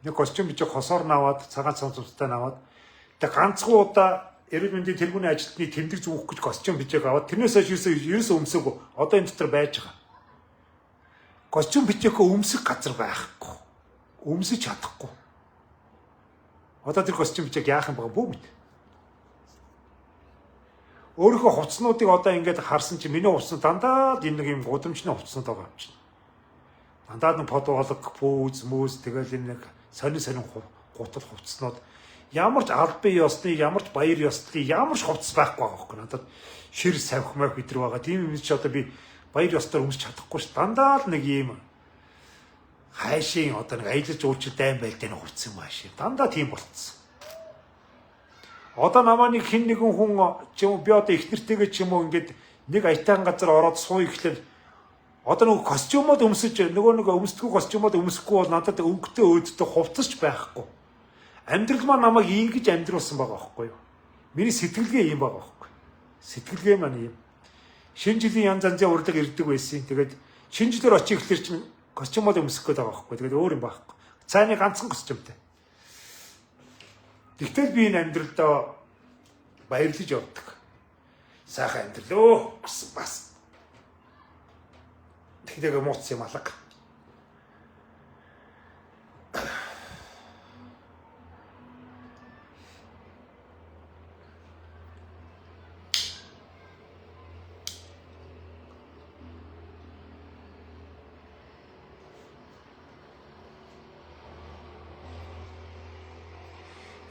Нэг костюм бичээг хосоор наваад цагаан цамцтай наваад тэг ганцхан удаа эрүүл мэндийн тэргүүний ажилтны тэмдэг зүүх гэж костюм бичээг аваад тэрнээс ерөөсөө өмсөөгүй. Одоо энэ дотор байж байгаа. Костюм бичээхөө өмсөх газар байхгүй. Өмсөж чадахгүй. Одоо тэр костюм бичээг яах юм бэ бүү мэд. Өөрийнхөө хувцснуудыг одоо ингээд харсан чи миний хувцсан дандаа энэ нэг юм гудамжны хувцснууд байгаа юм чинь. Дандаа нэг подоолог, пүүз, мөөс тэгэл энэ нэг сонин гутал хувцснууд ямар ч албан ёсны, ямар ч баяр ёслолын ямар ч хувцас байхгүй байгаа байхгүй надад шир савх мах өдр байгаа. Тийм юм чи одоо би баяр ёслоор өмсч чадахгүй ш. Дандаа л нэг юм хайшийн одоо нэг аялал жуулчлал дайм байлдааны хурцсан маш. Дандаа тийм болцсон. Одоо намаа нэг хин нэгэн хүн ч юм би одоо их нэртэйгээ ч юм уу ингээд нэг аятайхан газар ороод сууя гэхлээр одоо нэг костюмод өмсөж нөгөө нэг өмсдгүү костюмод өмсөхгүй бол надад өнгөтэй өөдтэй хувцасч байхгүй. Амьдрал маань намайг ингэж амьдруулсан байгаа байхгүй юу? Миний сэтгэлгээ ийм байгаа байхгүй. Сэтгэлгээ маань ийм. Шинэ жилийн янз янзын урлаг ирдэг байсан. Тэгээд шинэ жилээр очиж ихлээр чинь костюмод өмсөх гээд байгаа байхгүй. Тэгээд өөр юм байхгүй. Цааны ганцхан костюмтэй. Тэгтэл би энэ амьдралдаа баярлаж явдаг. Сайхан амьдрал гэсэн бас. Тэгдэг мууц юм алга.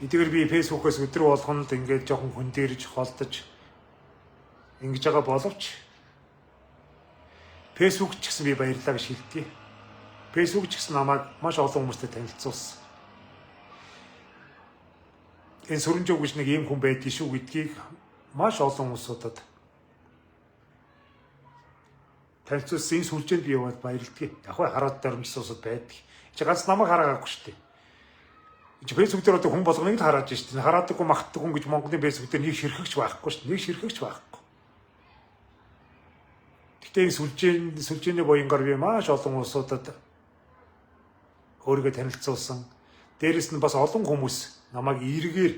Эдгээр би фэйсбүүкээс өдөр болгонд ингээд жоохон хүн дээрж холдож ингэж байгаа боловч фэйсбүүк ч гэсэн би баярлалаа гэж хэлдэг. Фэйсбүүк ч гэсэн намайг маш олон хүмүүстэй танилцуулсан. Энэ сүрэнжөг гэж нэг ийм хүн байдгийг шүү гэдгийг маш олон хүмүүсүүдэд танилцуулсан. Энэ сүлжээнд би яваад баярлалаа. Яг хараад дарамжсан хүмүүсд байдаг. Чи ганц намайг хараагүй шүү дээ. Фэйсбүүк дээр одоо хүн болгоныг л хараад шүү дээ. Хараадаггүй магтдаг хүн гэж Монголын фэйсбүүк дээр нэг ширхэгч байхгүй шүү дээ. Нэг ширхэгч байхгүй. Гэтэ энэ сүлжээний буянгаар би маш олон улсуудад өөрийгөө танилцуулсан. Дээрэс нь бас олон хүмүүс намайг эргээр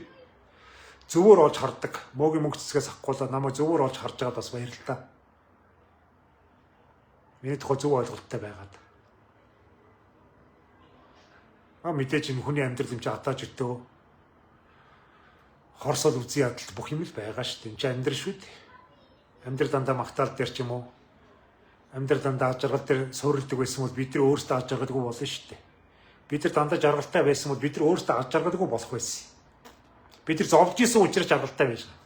зөвөр олж хардаг. Мөөгийн мөнгө цэцгээс авахгүйлаа намайг зөвөр олж харж байгаад бас баярлалаа. Миний тухай зөв ойлголттой байгаад. Мэдээж энэ хүний амьдрал юм чи атааж өтөө хорсол үзий ядалт бүх юм л байгаа шүү дээ. Энд чи амьдрал шүү дээ. Амьдрал дандаа магтаал дээр ч юм уу. Амьдрал дандаа аж аргал дээр суурилдаг байсан бол бид нар өөрсдөө аж аргалгүй болно шүү дээ. Бид нар дандаа жаргалтай байсан бол бид нар өөрсдөө аж аргалгүй болох байсан. Бид нар зовж исэн учраас жаргалтай байж байгаа.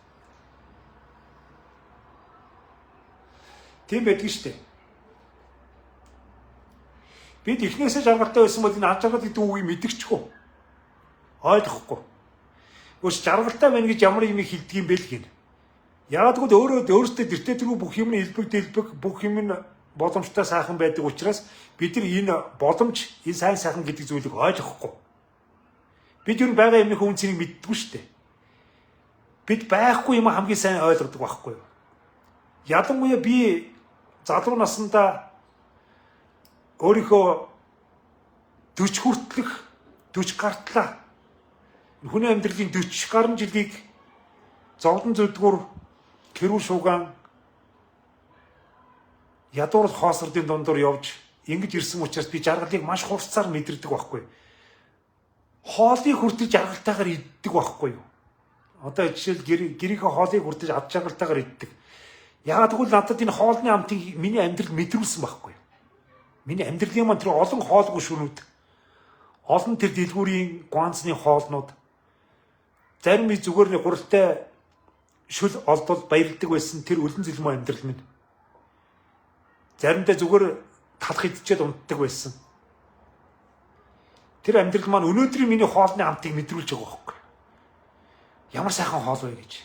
Тийм байдаг шүү дээ. Бид эхнээсээ жаргалтай байсан бол энэ аж аргал гэдэг үгийг мэдчихгүй. Ойлгохгүй. Өөрс жаргалтай байна гэж ямар юм хэлдэг юм бэ л гин. Яагаад гэвэл өөрөөсөө дэртээ тэргүй бүх юм хэлбэг бүх юм боломжтой сайхан байдаг учраас бид нар энэ боломж, энэ сайхан гэдэг зүйлийг ойлгохгүй. Бид юу байгаа юмны хүн цэнийг мэддэггүй шүү дээ. Бид байхгүй юм хамгийн сайн ойлгодог байхгүй юу? Ялангуяа би залуу наснда өөрийнхөө 40 хүртэлх 40 гартлаа хүний амьдралын 40 гаруй жилийг зовлон зүдгүүр хэрүүл шуугаан ядуур хоосрдын дундуур явж ингэж ирсэн учраас би жаргалыг маш хурцаар мэдэрдэг байхгүй. Хоолыг хүртэж жаргалтайгаар иддэг байхгүй юу? Одоо жишээл гэрийнхээ хоолыг хүртэж ад жаргалтайгаар иддэг. Яагаад гэвэл надад энэ хоолны амтыг миний амьдрал мэдрүүлсэн байхгүй. Миний амьдралын маань тэр олон хоолгүй шүрүүд, олон тэр дэлгүүрийн гуанцны хоолнууд, зарим их зүгээр нэг гуралтай шүл олдол баярлдаг байсан тэр өлөн зэлмөө амьдрал минь. Заримдаа зүгээр талах идчихэд унтдаг байсан. Тэр амьдрал маань өнөөдрийн миний хоолны амтыг мэдрүүлж байгаа байхгүй. Ямар сайхан хоол вэ гэж.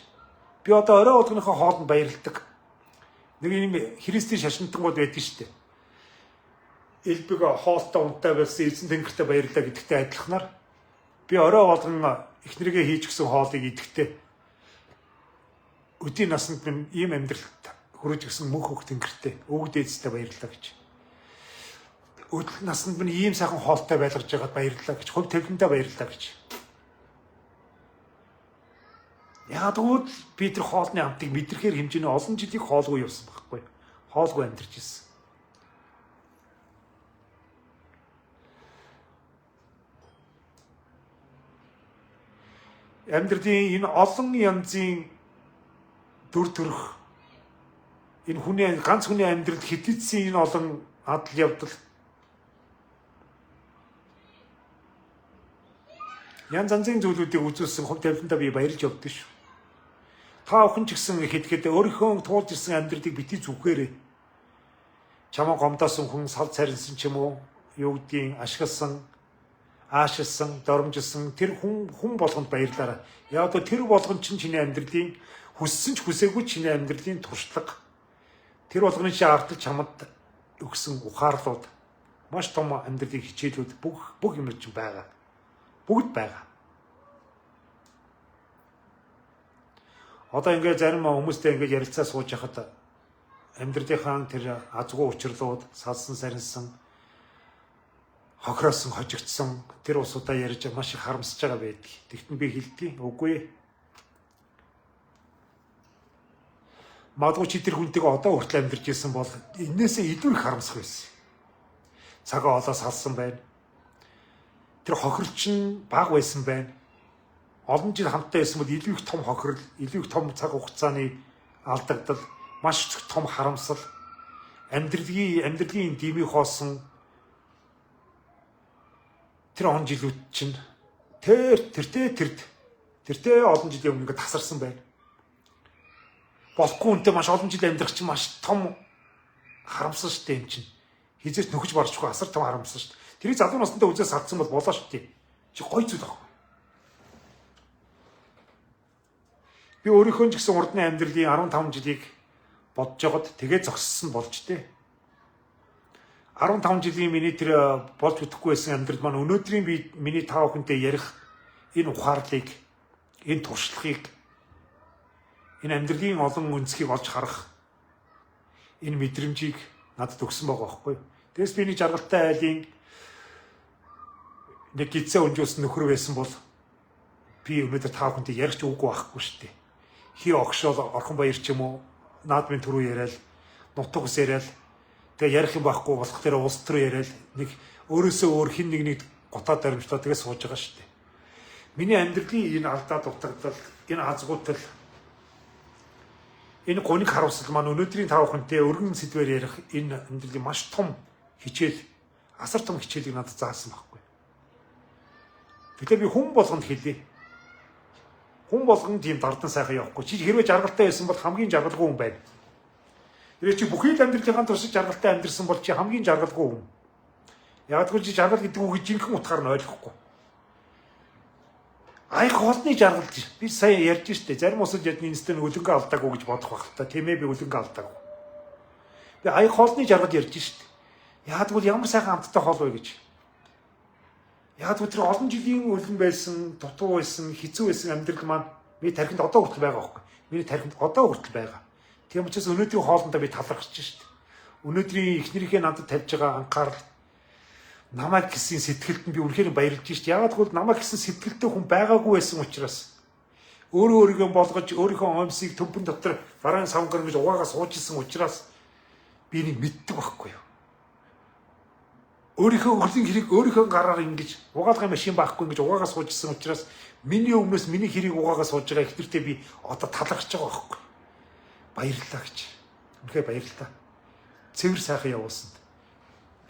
Би одоо орой болгоныхоо хоолнд баярладаг. Нэг юм христийн шашинтангууд байдаг шүү дээ. Элбэг хоолтой унтаа байсан эзэн тэнгэртэй баярлаа гэдэгтэй адилханаар би орой болгон эхнэргээ хийж гисэн хоолыг идэхдээ өдийн насанд минь ийм амьдралд хүрэж гисэн мөнх хөх тэнгэртэй өвөг дээдстэй баярлаа гэж. Өдөл насанд минь ийм сайхан хоолтой байлгаж байгаад баярлаа гэж, хувь тавилантай баярлаа гэж. Яагаад гэвэл би тэр хоолны амтыг мэдрэхээр хэмжээний олон жилийн хоолгүй явсан байхгүй. Хоолгүй амьдарч ирсэн. Амьдралын энэ олон янзын дүр төрх энэ хүний ганц хүний амьдрал хэдийдсэн энэ олон адал явдал янз янзын зүйлүүдийг үзүүлсэн хувь тавилантаа би баярлж явдаг шүү. Та охин ч гэсэн хэд өөрийнхөө туулж ирсэн амьдралыг бити зүгээрээ чамаа гомдоосон хүн сал царинсан ч юм уу юу гэдгийг ашигласан, аашилсан, доромжилсан тэр хүн болгонд баярлаарай. Яг одоо тэр болгон чинь чиний амьдралын хүссэн ч хүсээгүй чиний амьдралын туршлага. Тэр болгоны чинь ардл чамд өгсөн ухаарлууд, маш том амьдралын хичээлүүд бүх юм чинь байгаа. Бүгд байгаа. Одоо ингээд зарим хүмүүстэй ингээд ярилцаа сууж яхад амьдралынхаа тэр азгүй учрлууд, салсан сарнсан, хохироосон, хожигдсон тэр усудаа ярьж маш их харамсаж байгаа байдаг. Тэгтэн би хэлдэг. Үгүй. Магадгүй чи тэр хүнтэйгээ одоо хүртэл амьдарч ирсэн бол энээсээ илүү их харамсах байсан. Цагаа олоо салсан байна. Тэр хохирлч нь бага байсан байна. Олон жил хамтдаа байсан бол илүү их том хохирол, илүү их том цаг хугацааны алдагдал, маш том харамсал, амьдралын димий хоосон тэр он жилүүд чинь тэртээ олон жилийн өмнө ингээд тасарсан байна. Болохгүй үнтэй маш олон жил амьдрах чинь маш том харамсал шүү дээ юм чинь. Хизээч нөхөж барчихгүй асар том харамсал шүү дээ. Тэрийг залуу насндаа үзээс садсан бол болоо шүү дээ. Чи гой зүйл аахгүй. Би өөрийнхөө ч гэсэн урдны амьдралын 15 жилийг бодож байгаад тэгээ зогссон болж дээ. 15 жилийн миний тэр болж үтэхгүй байсан амьдрал маань өнөөдрийн миний тав хүнтэй ярих энэ ухаарлыг, энэ туршлагыг, энэ амьдралын олон үнцгийг олж харах энэ мэдрэмжийг надад өгсөн байгаа байхгүй. Тэгээс би нэг жаргалтай айлын нэг гизээ өнжүүлсэн нөхөр байсан бол би өнөөдөр тав хүнтэй ярих ч үгүй байхгүй шүү дээ. Хий огшоол орхон баяр ч юм уу наадмын түрүү яриад нутаг ус яриад тэгээ ярих юм байхгүй болох тэр улс төр яриад нэг өөрөөсөө өөр хин нэг готоод даримтлаа тэгээ сууж байгаа шүү дээ. Миний амьдралын энэ алдаа дутагдал, энэ азгуутал, энэ гониг харуулсал маань өнөөдрийн тав хүнтэй өргөн сэдвээр ярих энэ амьдралын маш том хичээл, асар том хичээлийг надад заасан байхгүй. Тэгэхээр би хүн болгонд хэлье. Хүн болгон тийм дардан сайхан явахгүй. Чи хэрвээ жаргалтай байсан бол хамгийн жаргалгүй хүн байна. Хэрвээ чи бүхий л амьдралынхаа туршид жаргалтай амьдрсан бол чи хамгийн жаргалгүй хүн. Яг л чи жаргал гэдэг үгийг жинхэнэ утгаар нь ойлгохгүй. Ай хоолны жаргал чи. Би сая ярьж штэ. Зарим усад яд инстэн өлөнгө алдаагүй гэж бодох байх та. Тийм ээ би өлөнгө алдаагүй. Би ай хоолны жаргал ярьж штэ. Яг л ямар сайхан амттай хоол вэ гэж. Яг тэр олон жилийн өлөн байсан, дутуу байсан, хэцүү байсан амьдрал маань миний тархинд одоо хүртэл байгаа байхгүй. Миний тархинд одоо хүртэл байгаа. Тийм учраас өнөөдрийн хоолндоо би талархаж шít. Өнөөдрийн эхнэрийнхээ надад тавьж байгаа анхаарал намайг гэсэн сэтгэлд нь би үнэхээр баярлж шít. Яг л намайг гэсэн сэтгэлтэй хүн байгаагүй байсан учраас өөрийгөө болгож өөрийнхөө өмсийг төмпөн дотор бараан савгар гэж угаагаа суужсэн учраас би энийг мэддэг байхгүй юу. Өөрийнхөө өглөлийн хэрэг өөрийнхөө гараар ингэж угаалгын машин байхгүй ингэж угаагаа суужсэн учраас миний өмнөөс миний хэрийг угаагаа сууж байгаа ихнэртэй би одоо талархаж байгаа байхгүй. Баярлалаа гэж. Үнэхээр баярлалаа. Цэвэр сайхан явуулсанд.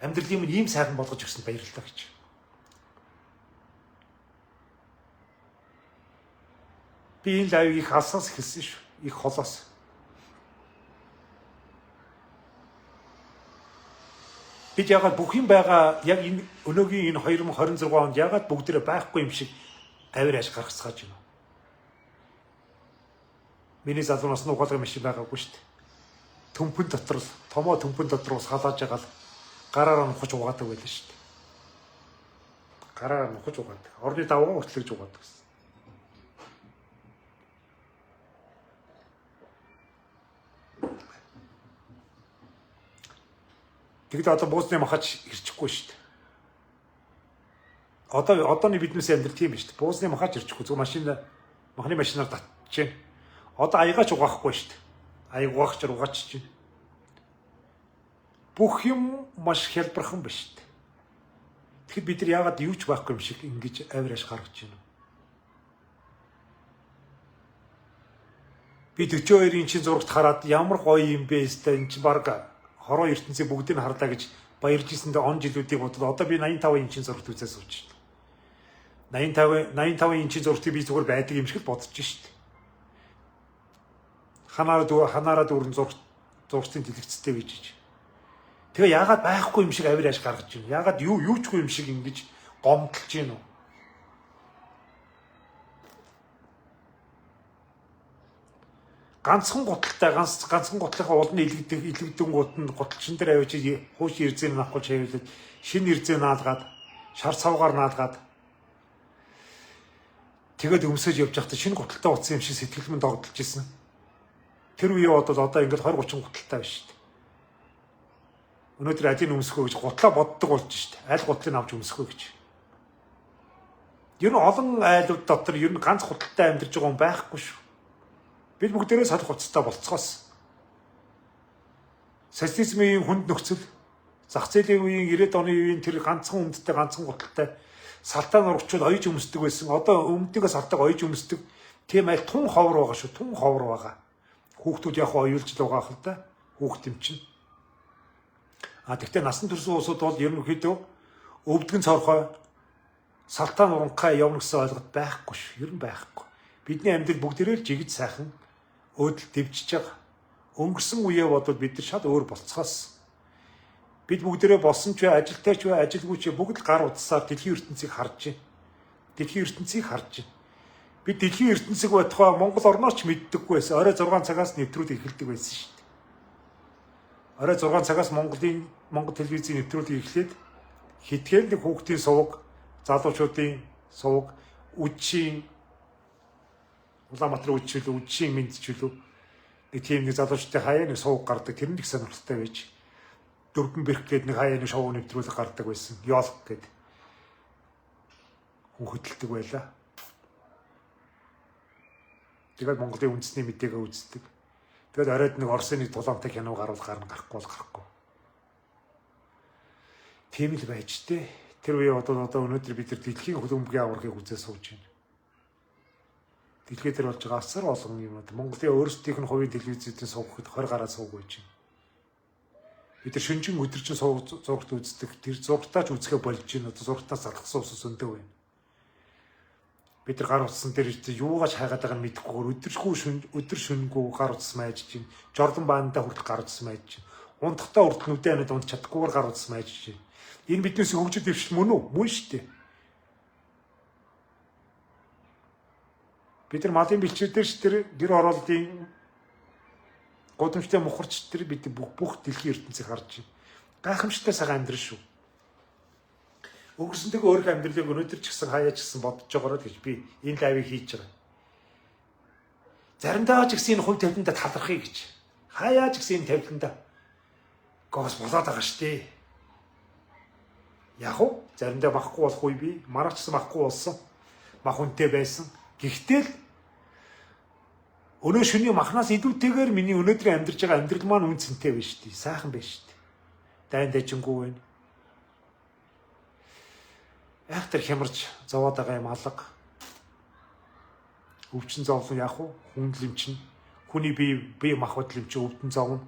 Амьдралын минь ийм сайхан болгож өгсөнд баярлалаа гэж. Би энэ лайвыг их алсаас эхэлсэн шүү. Их холоос. Бид ягаад бүх юм байгаа яг энэ өнөөгийн энэ 2026 онд ягаад бүгдээрээ байхгүй юм шиг авир аж гаргацгааж байна. Миний залуунаас нь угаалгын машин байгаагүй шүү дээ. Төмпөн дотор л томоо төмпөн дотор ус халааж байгаа л гараараа нухаж угаадаг байлаа шүү дээ. Гараараа нухаж угаадаг. Орны давгаа хөтлөж угаадаг гэсэн. Тэгэхдээ одоо буусны махаж ирчихгүй шүү дээ. Одооний биднээс амьдрал тийм шүү дээ. Буусны махаж ирчихгүй. Зөв махны машинаар татчихээн. Одоо аягаач угаахгүй шүү дээ. Аяг угаагч угаач чинь. Бүх юм маш хялбархан байна шүү дээ. Тэгэхээр бид нар яагаад юу ч байхгүй юм шиг ингэж авираж гаргаж байна. Би 42-ийн чинь зурагт хараад ямар гоё юм бэ өстой энэ чинь баг хороо ертөнцийн бүгдийг харлаа гэж баярж ирсэндээ он жилүүдийг бодоод одоо би 85 инчийн зурагт үзээ сууж байна. 85 инчийн зурагтыг би зүгээр байдаг юм шиг л бодож шít. Ханаараа дүүрэн зурагтын дэлгэцтэй бийж. Тэгээ яагаад байхгүй юм шиг авираж гаргаж байна? Яагаад юучгүй юм шиг ингэж гомдлж байна уу? Ганцхан гутлынхаа улны илэгдэн гут нь гутлчин дээр авиж хууш ирзэн авахгүй чавилаад шинэ ирзэн наалгаад шар цавгаар наалгаад тэгээд өмсөж явж байхдаа шинэ гуталтай утсан юм шиг сэтгэл минь догдолж ирсэн. Тэр үе одоо ингээд 20-30 гуталтай биш шүү дээ. Өнөөдөр ажил өмсөхөө гэж гутлаа боддог болж шүү дээ. Аль гутлыг авч өмсөхөө гэж. Ер нь олон айлууд дотор ер нь ганц гуталтай амьдарч байгаа хүн байхгүй шүү. Бид бүгдээрээ салах хуцтай болцгоос. Социализмын хүнд нөхцөл, зах зээлийн үеийн 90-ад оны үеийн тэр ганцхан өмдтэй ганцхан гуталтай салтаа нургчуд оёж өмсдөг байсан. Одоо өмдөг салтаг оёж өмсдөг. Тийм айл тун ховор байгаа шүү. Тун ховор байгаа. Хүүхдүүд яг оюулж л байгаа хэл та. Хүүхд юм чинь. Тэгвэл насан турш улсууд бол ерөнхийдөө өвдгөн цорхой салтаа нуранхай явна гэсэн ойлголт байхгүй шүү. Ер нь байхгүй. Бидний амьдрал бүгдээрээ л жигж сайхан өөдөл дэвжиж байгаа. Өнгөрсөн үеэ бодвол бид нар шал өөр болцохоос. Бид бүгдээрээ болсон ч бай, ажилтай ч бай, ажилгүй ч бүгд л гар утсаар дэлхийн ертөнцийг харж байна. Дэлхийн ертөнцийг харж байна. Бид дэлхийн ертөнцийг байтугай Монгол орнооч мэддэггүй байсан. Орой 6 цагаас нэвтрүүлэг эхэлдэг байсан шүү дээ. Орой 6 цагаас Монгол телевизийн нэвтрүүлэг эхлээд хитгэл нэг хүүхдийн сувг, залуучуудын сувг, үдшийн Улаанбаатар үдшийн мэдчилүү нэг тийм нэг залуучдын хаяа нэг сувг гардаг. Тэр нь их сонирхолтой байж. Дөрвөн бэрх гээд нэг хаяа нэг шоу нэвтрүүлэг гардаг байсан. Ёлк гээд хүн хөдөлдөг байлаа. Тэгээд Монголын үндэсний мэдээгээ үздэг. Тэгээд оройд нэг Оросын нэг тулаантай кино гарна гарахгүй бол гарахгүй. Тийм л байж тээ. Тэр үе одоо өнөөдөр бид нар дэлхийн хөлбөмбөгийн аваргыг үзээ сууж байна. Дэлхийд дээр болж байгаа асар олон юмнууд Монголын өөрсдийнх нь хувийн телевизүүдийн сувгад 20 гараа сувг байж байна. Бид нар шөнжин өдөржин зурагт үздэг. Тэр зурагтаач үзэхэ болж байна. Одоо зурагтаас залхсан ус өндөө байна. Бид нар гар утсан дээр юугаач хайгаад байгааг нь мэдэхгүй өдөр шөнөгүй гар утас майж чинь. Жордон баандаа хүртэл гар утас майж чинь. Унтахтаа хүртэл нүдэ анад унт чадахгүйгээр гар утас майж чинь. Энэ биднээс хөгжил дэвшил мөн үү? Мөн шүү дээ. Бид нар малын бэлчээр тэр гэр оролтын гудамжтай мухарч тэр бид бүх дэлхийн ертөнцийг харж байна. Гайхамшигтай сайхан амьдрал шүү. Өнгөрсөнтэйг өөрийнхөө амьдралыг өнөөдөр ч гэсэн хаяач гэсэн бодож байгаараа гэж би энэ лайвыг хийж байгаа. Заримдаа ч гэсэн энэ хувь тавиландаа талархъя гэж. Хаяач гэсэн энэ тавиландаа гос болоод байгаа штэ. Яг уу заримдаа махгүй болохгүй би маргач гэсэн махгүй болсон. Мах үнтэй байсан. Гэхдээ л өнөө шөнийн махнаас илүүтэйгээр миний өнөөдрийн амьдарч байгаа амьдрал маань үн цэнтэй байна шүү дээ. Сайхан байна шүү дээ. Дайн дайжингүй байна. Яг тэр хямарч зовоод байгаа юм алга. Өвчин зовлон яг уу хүн лимчин. Хүний бие мах бод лимчин өвдөн зовно.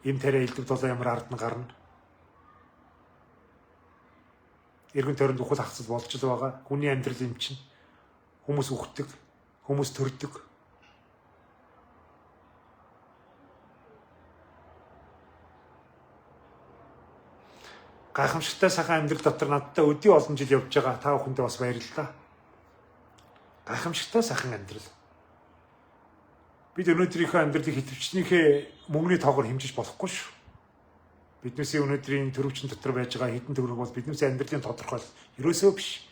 Им тарай илдэг долоо ямар ард нь гарна. Эргэн тойронд ухал хацад болж л байгаа. Хүний амьдрал юм чинь. Хүмүүс үхдэг, хүмүүс төрдөг. Гайхамшигтай сайхан амьдрал дотор надтай өдий олон жил явж байгаа та бүхэндээ бас баярлалаа. Гайхамшигтай сайхан амьдрал. Бид өнөөдрийнхөө амьдралыг хэтвчнийхээ мөнгөний тоогоор хэмжиж болохгүй шүү. Биднээсээ өнөөдрийн төрөвчин дотор байж байгаа хэдэн төгрөг бол биднээсээ амьдралын тодорхойлол ерөөсөө биш.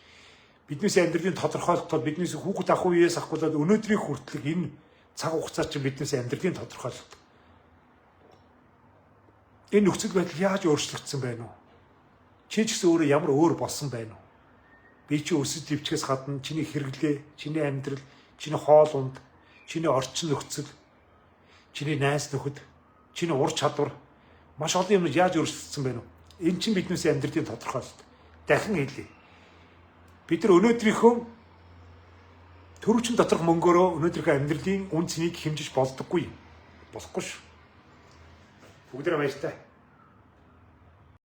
Биднээсээ амьдралын тодорхойлолт бол биднээс хүүхэд ах үеэс ахгуулаад өнөөдрийн хүртэл энэ цаг хугацаа чинь биднээсээ амьдралын тодорхойлолт. Энэ нөхцөл байдал яаж өөрчлөгдсөн байна вэ? Чи ч гэсэн өөрөө ямар өөр болсон байна вэ? Би чи өсөж дэвчгээс гадна чиний хэрэглээ, чиний амьдрал, чиний хоол унд, чиний орчин нөхцөл, чиний найз нөхөд, чиний ур чадвар маш олон юм яаж өөрчлөгдсөн байна вэ? Энэ чинь биднээс амьдралын тодорхойлолт. Дахин хэлье. Бид нар өнөөдрийнхөө төрөвчин доторх мөнгөөрөө өнөөдрийнхөө амьдралын үн цэнийг хэмжиж болдоггүй. Болохгүй шүү. Бүгдээ баяртай.